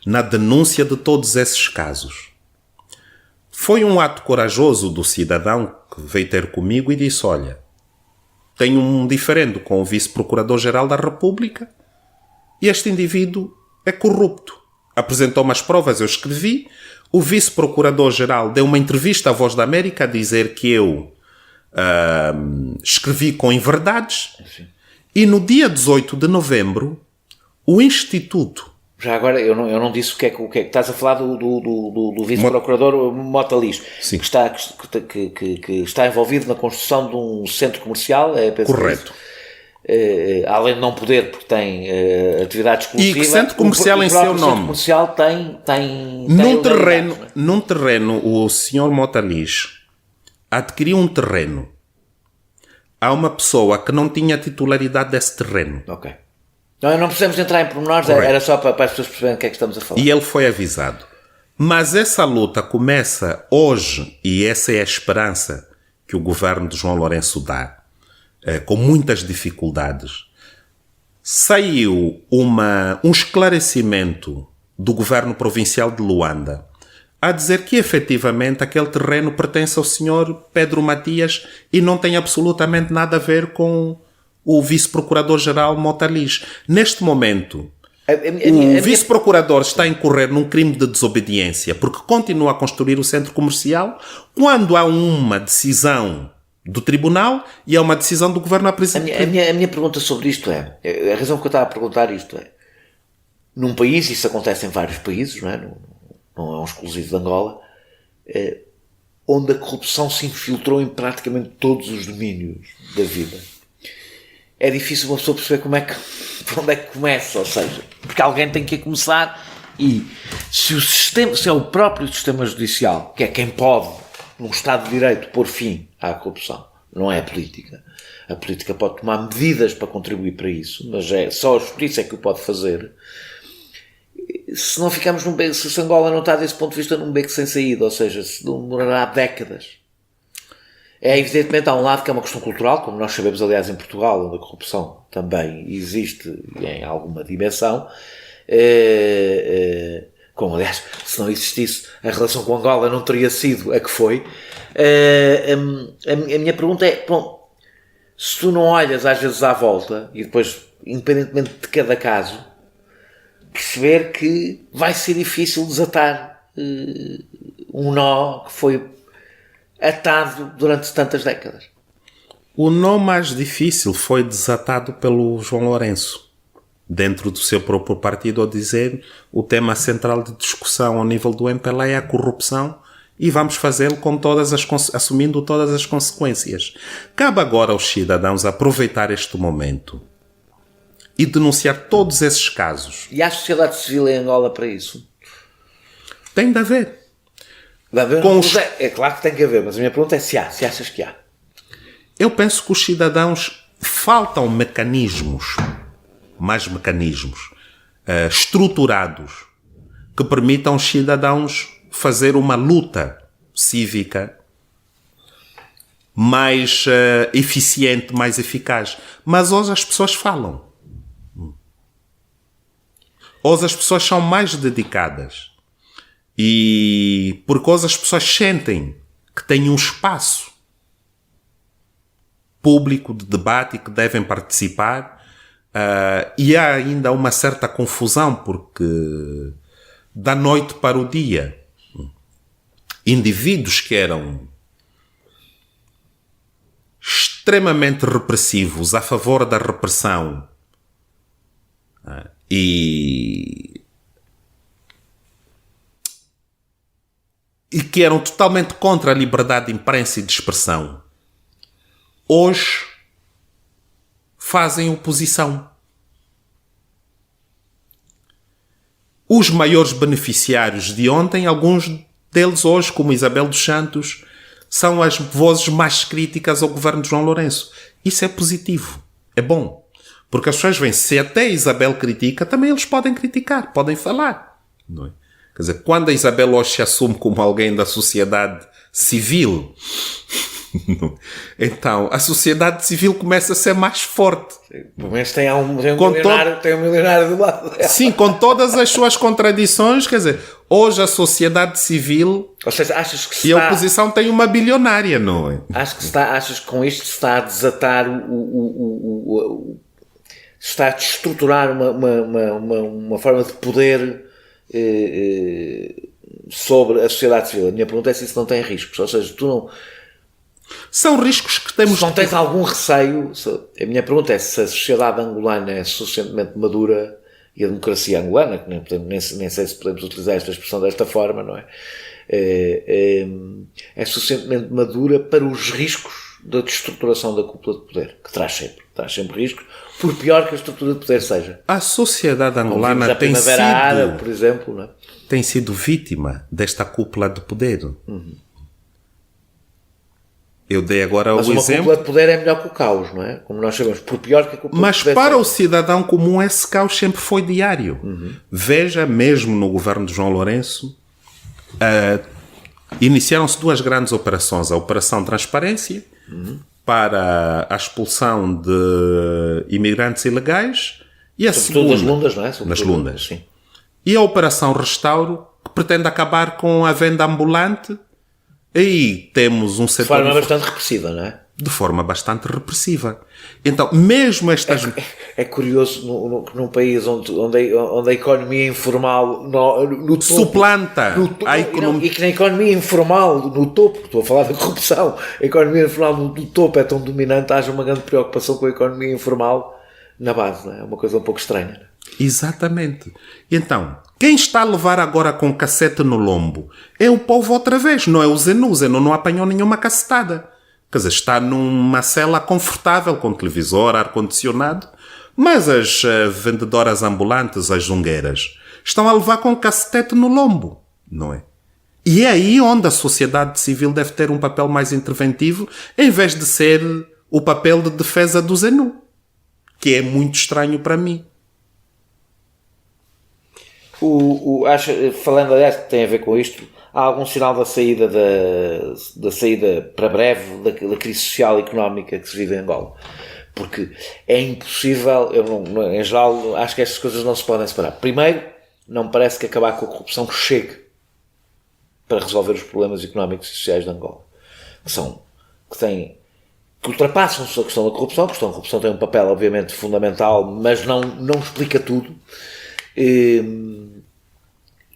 S1: na denúncia de todos esses casos. Foi um ato corajoso do cidadão que veio ter comigo e disse, olha, tenho um diferendo com o Vice-Procurador-Geral da República e este indivíduo é corrupto. Apresentou-me as provas, eu escrevi. O Vice-Procurador-Geral deu uma entrevista à Voz da América a dizer que eu escrevi com inverdades.
S2: Sim.
S1: E no dia 18 de novembro, o Instituto...
S2: Já agora, eu não disse o que é que estás a falar do Vice-Procurador Mota Lixo, que está envolvido na construção de um centro comercial.
S1: Correto.
S2: Além de não poder, porque tem atividade exclusiva.
S1: E que centro comercial em seu nome? O
S2: centro comercial tem
S1: num terreno, o Sr. Mota Lixo adquiriu um terreno a uma pessoa que não tinha titularidade desse terreno.
S2: Ok. Não precisamos entrar em pormenores, era só para as pessoas perceberem o que é que estamos a falar.
S1: E ele foi avisado. Mas essa luta começa hoje, e essa é a esperança que o governo de João Lourenço dá, com muitas dificuldades. Saiu um esclarecimento do governo provincial de Luanda a dizer que efetivamente aquele terreno pertence ao senhor Pedro Matias e não tem absolutamente nada a ver com o Vice-Procurador-Geral Mota Lixo. Neste momento, o Vice-Procurador está a incorrer num crime de desobediência porque continua a construir o centro comercial quando há uma decisão do Tribunal e há uma decisão do Governo a presidente.
S2: A minha pergunta sobre isto é, a razão que eu estava a perguntar isto é, num país, isso acontece em vários países, não é um exclusivo de Angola, onde a corrupção se infiltrou em praticamente todos os domínios da vida. É difícil uma pessoa perceber por onde é que começa, ou seja, porque alguém tem que começar E se é o próprio sistema judicial, que é quem pode, num Estado de Direito, pôr fim à corrupção, não é a política. A política pode tomar medidas para contribuir para isso, mas só a justiça é que o pode fazer. Se não ficamos num beco, se Angola não está desse ponto de vista num beco sem saída, ou seja, se demorará décadas. Evidentemente há um lado que é uma questão cultural, como nós sabemos aliás em Portugal, onde a corrupção também existe em alguma dimensão, como aliás, se não existisse a relação com Angola não teria sido a que foi. A minha pergunta é, bom, se tu não olhas às vezes à volta e depois, independentemente de cada caso, perceber que vai ser difícil desatar um nó que foi atado durante tantas décadas.
S1: O nó mais difícil foi desatado pelo João Lourenço, dentro do seu próprio partido, ao dizer o tema central de discussão ao nível do MPLA é a corrupção e vamos fazê-lo com assumindo todas as consequências. Cabe agora aos cidadãos aproveitar este momento e denunciar todos esses casos.
S2: E há sociedade civil em Angola para isso?
S1: Tem de haver.
S2: É claro que tem que haver, mas a minha pergunta é se achas que há.
S1: Eu penso que os cidadãos faltam mais mecanismos estruturados que permitam aos cidadãos fazer uma luta cívica mais eficiente, mais eficaz. Mas hoje as pessoas falam. Hoje as pessoas são mais dedicadas. E porque hoje as pessoas sentem que têm um espaço público de debate e que devem participar, e há ainda uma certa confusão porque da noite para o dia indivíduos que eram extremamente repressivos, a favor da repressão e que eram totalmente contra a liberdade de imprensa e de expressão, hoje fazem oposição. Os maiores beneficiários de ontem, alguns deles hoje, como Isabel dos Santos, são as vozes mais críticas ao governo de João Lourenço. Isso é positivo, é bom. Porque as pessoas veem, se até Isabel critica, também eles podem criticar, podem falar. Não é? Quer dizer, quando a Isabel hoje se assume como alguém da sociedade civil, então a sociedade civil começa a ser mais forte.
S2: Pelo menos tem um milionário do lado dela.
S1: Sim, com todas as suas contradições, quer dizer, hoje a sociedade civil,
S2: ou seja, achas que
S1: e a oposição tem uma bilionária, não é?
S2: Achas que com isto se está a desatar se está a destruturar uma forma de poder sobre a sociedade civil? A minha pergunta é se isso não tem riscos, ou seja, tu não...
S1: São riscos que temos...
S2: Se não tens algum receio... A minha pergunta é se a sociedade angolana é suficientemente madura, e a democracia angolana, que nem sei se podemos utilizar esta expressão desta forma, não é? É suficientemente madura para os riscos da destruturação da cúpula de poder, que traz sempre riscos, por pior que a estrutura de poder seja.
S1: A sociedade angolana tem sido...
S2: árabe, por exemplo, não é?
S1: Tem sido vítima desta cúpula de poder.
S2: Uhum.
S1: Eu dei agora o exemplo...
S2: Mas uma cúpula de poder é melhor que o caos, não é? Como nós sabemos, por pior que a cúpula
S1: Mas
S2: de poder
S1: para
S2: seja.
S1: o cidadão comum esse caos sempre foi diário.
S2: Uhum.
S1: Veja, mesmo no governo de João Lourenço, iniciaram-se duas grandes operações. A Operação Transparência, para a expulsão de imigrantes ilegais, e a segunda...
S2: das lundas, não é?
S1: Das lundas.
S2: Sim.
S1: E a Operação Restauro, que pretende acabar com a venda ambulante. Aí temos um setor...
S2: De forma bastante repressiva, não é?
S1: De forma bastante repressiva. Então, mesmo estas...
S2: É curioso num país onde a economia informal no topo,
S1: suplanta a
S2: economia... E que na economia informal, no topo, estou a falar da corrupção, a economia informal no topo é tão dominante, haja uma grande preocupação com a economia informal na base, não é? É uma coisa um pouco estranha. Não é?
S1: Exatamente. Então, quem está a levar agora com cacete no lombo é o povo outra vez, não é o Zenu. O Zenu não apanhou nenhuma cacetada. Quer dizer, está numa cela confortável, com televisor, ar-condicionado, mas as vendedoras ambulantes, as zungueiras, estão a levar com um cacetete no lombo, não é? E é aí onde a sociedade civil deve ter um papel mais interventivo, em vez de ser o papel de defesa do ZNU, que é muito estranho para mim.
S2: Falando, aliás, que tem a ver com isto, há algum sinal da saída para breve da crise social e económica que se vive em Angola? Porque é impossível, em geral, acho que estas coisas não se podem separar. Primeiro, não me parece que acabar com a corrupção chegue para resolver os problemas económicos e sociais de Angola. Que ultrapassam a questão da corrupção. A questão da corrupção tem um papel, obviamente, fundamental, mas não explica tudo.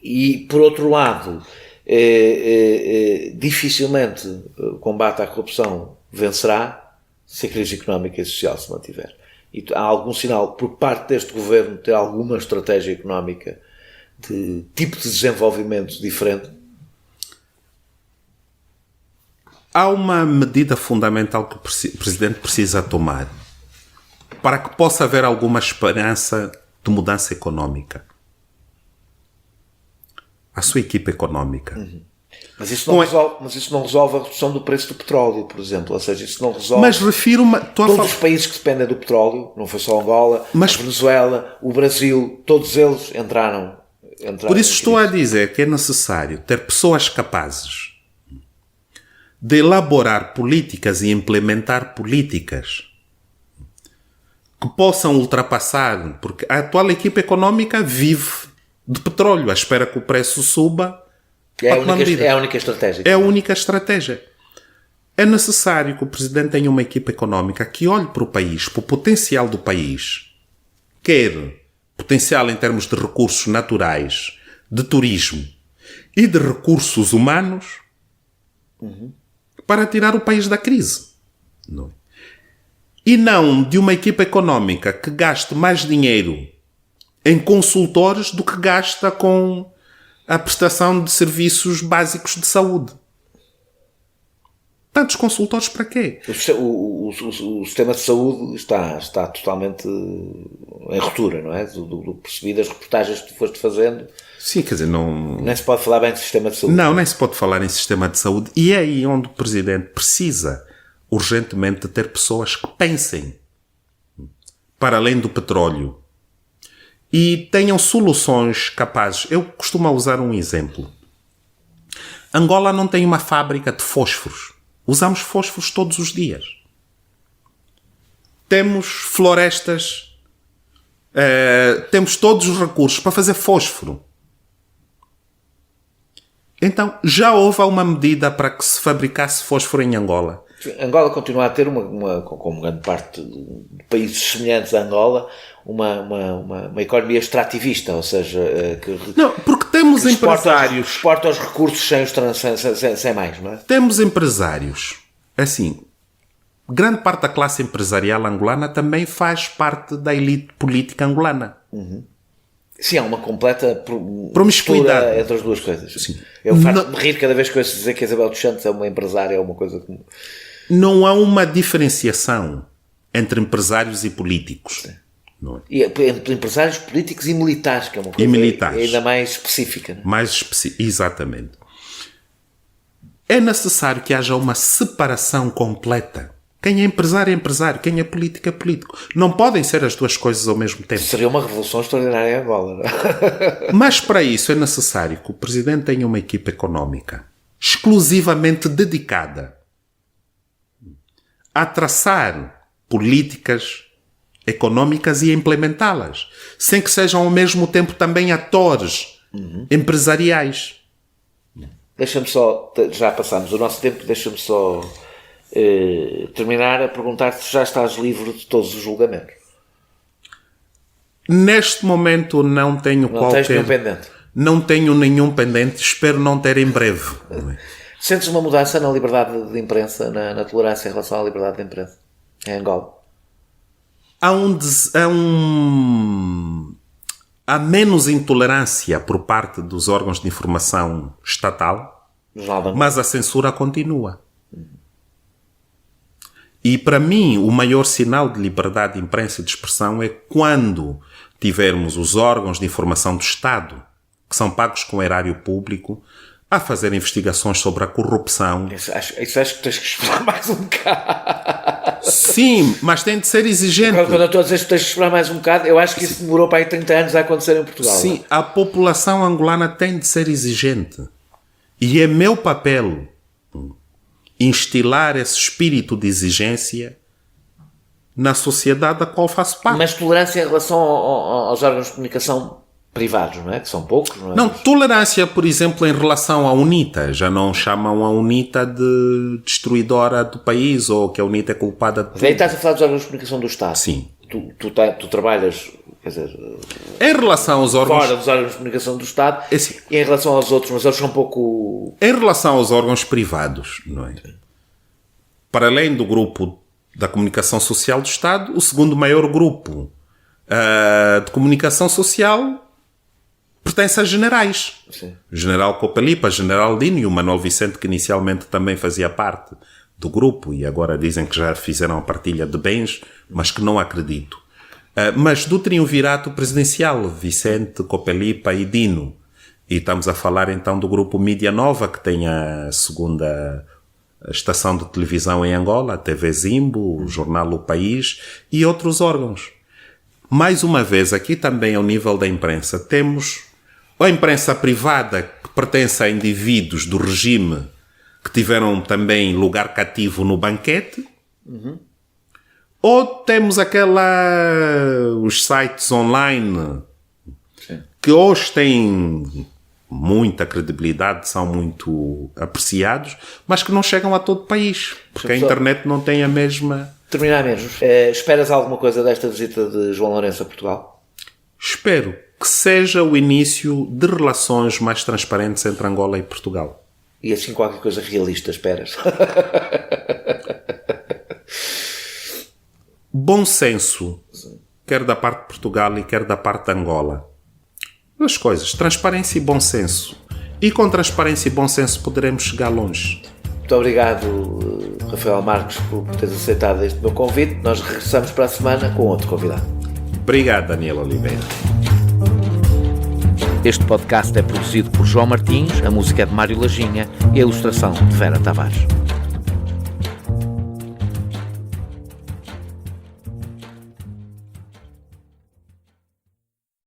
S2: E por outro lado, dificilmente o combate à corrupção vencerá se a crise económica e social se mantiver. E há algum sinal por parte deste governo ter alguma estratégia económica de tipo de desenvolvimento diferente?
S1: Há uma medida fundamental que o Presidente precisa tomar para que possa haver alguma esperança de mudança económica. A sua equipa económica.
S2: Uhum. Mas isso não resolve a redução do preço do petróleo, por exemplo. Ou seja, isso não resolve...
S1: Mas refiro-me...
S2: Todos os países que dependem do petróleo, não foi só Angola, a Venezuela, o Brasil, todos eles entraram
S1: por isso estou a dizer que é necessário ter pessoas capazes de elaborar políticas e implementar políticas que possam ultrapassar, porque a atual equipa económica vive de petróleo, à espera que o preço suba.
S2: É a única estratégia.
S1: É a única estratégia. É necessário que o Presidente tenha uma equipa económica que olhe para o país, para o potencial do país, quer potencial em termos de recursos naturais, de turismo e de recursos humanos, para tirar o país da crise. Não. E não de uma equipa económica que gaste mais dinheiro em consultores do que gasta com a prestação de serviços básicos de saúde. Tantos consultores para quê?
S2: O sistema de saúde está totalmente em ruptura, não é? Do percebido das reportagens que tu foste fazendo.
S1: Sim, quer dizer, não...
S2: Nem se pode falar bem de sistema de saúde.
S1: Não, nem se pode falar em sistema de saúde. E é aí onde o Presidente precisa urgentemente de ter pessoas que pensem para além do petróleo e tenham soluções capazes. Eu costumo usar um exemplo. Angola não tem uma fábrica de fósforos. Usamos fósforos todos os dias. Temos florestas, temos todos os recursos para fazer fósforo. Então, já houve uma medida para que se fabricasse fósforo em Angola.
S2: Angola continua a ter, como grande parte de países semelhantes a Angola, uma economia extrativista, ou seja,
S1: não, porque temos
S2: que
S1: empresários...
S2: exporta os recursos sem mais, não é?
S1: Temos empresários. Assim, grande parte da classe empresarial angolana também faz parte da elite política angolana.
S2: Uhum. Sim, há uma completa
S1: promiscuidade
S2: entre as duas coisas.
S1: Sim.
S2: Eu faço-me rir cada vez que eu ouço dizer que a Isabel dos Santos é uma empresária, é uma coisa como...
S1: Não há uma diferenciação entre empresários e políticos. Não é?
S2: E entre empresários, políticos e militares, que é uma coisa ainda mais específica. Não é?
S1: Mais específica, exatamente. É necessário que haja uma separação completa. Quem é empresário é empresário, quem é político é político. Não podem ser as duas coisas ao mesmo tempo.
S2: Seria uma revolução extraordinária em Angola. Não é?
S1: Mas para isso é necessário que o Presidente tenha uma equipa económica exclusivamente dedicada a traçar políticas económicas e a implementá-las, sem que sejam ao mesmo tempo também atores empresariais.
S2: Deixa-me só, já passámos o nosso tempo, deixa-me só terminar a perguntar-te se já estás livre de todos os julgamentos.
S1: Neste momento não tenho
S2: tens nenhum pendente?
S1: Não tenho nenhum pendente, espero não ter em breve.
S2: Sentes uma mudança na liberdade de imprensa, na tolerância em relação à liberdade de imprensa em Angola?
S1: Há menos intolerância por parte dos órgãos de informação estatal, mas a censura continua. E para mim o maior sinal de liberdade de imprensa e de expressão é quando tivermos os órgãos de informação do Estado, que são pagos com erário público, a fazer investigações sobre a corrupção.
S2: Isso acho que tens que esperar mais um bocado.
S1: Sim, mas tem de ser exigente.
S2: Quando eu estou a dizer que tens que esperar mais um bocado, eu acho que isso demorou para aí 30 anos a acontecer em Portugal.
S1: Sim, a população angolana tem de ser exigente. E é meu papel instilar esse espírito de exigência na sociedade da qual faço parte.
S2: Mas tolerância em relação aos órgãos de comunicação privados, não é? Que são poucos, não é?
S1: Não, tolerância, por exemplo, em relação à UNITA. Já não chamam a UNITA de destruidora do país ou que a UNITA é culpada de tudo.
S2: Aí estás a falar dos órgãos de comunicação do Estado.
S1: Sim.
S2: Tu trabalhas, quer dizer,
S1: Em relação aos órgãos...
S2: fora dos órgãos de comunicação do Estado
S1: Esse...
S2: e em relação aos outros, mas eles são um pouco...
S1: Em relação aos órgãos privados, não é? Para além do grupo da comunicação social do Estado, o segundo maior grupo de comunicação social pertence a generais.
S2: Sim.
S1: General Copelipa, General Dino e o Manuel Vicente, que inicialmente também fazia parte do grupo e agora dizem que já fizeram a partilha de bens, mas que não acredito. Mas do triunvirato presidencial, Vicente, Copelipa e Dino. E estamos a falar então do grupo Mídia Nova, que tem a segunda estação de televisão em Angola, a TV Zimbo, o jornal O País e outros órgãos. Mais uma vez, aqui também ao nível da imprensa, temos a imprensa privada que pertence a indivíduos do regime que tiveram também lugar cativo no banquete, ou temos os sites online que hoje têm muita credibilidade, são muito apreciados, mas que não chegam a todo o país, porque a internet não tem a mesma...
S2: Terminar mesmo. Esperas alguma coisa desta visita de João Lourenço a Portugal?
S1: Espero que seja o início de relações mais transparentes entre Angola e Portugal.
S2: E assim qualquer coisa realista esperas?
S1: Bom senso, quer da parte de Portugal e quer da parte de Angola. Duas coisas, transparência e bom senso. E com transparência e bom senso poderemos chegar longe.
S2: Muito obrigado, Rafael Marques, por teres aceitado este meu convite. Nós regressamos para a semana com outro convidado.
S1: Obrigado, Daniel Oliveira.
S2: Este podcast é produzido por João Martins, a música é de Mário Lajinha e a ilustração de Vera Tavares.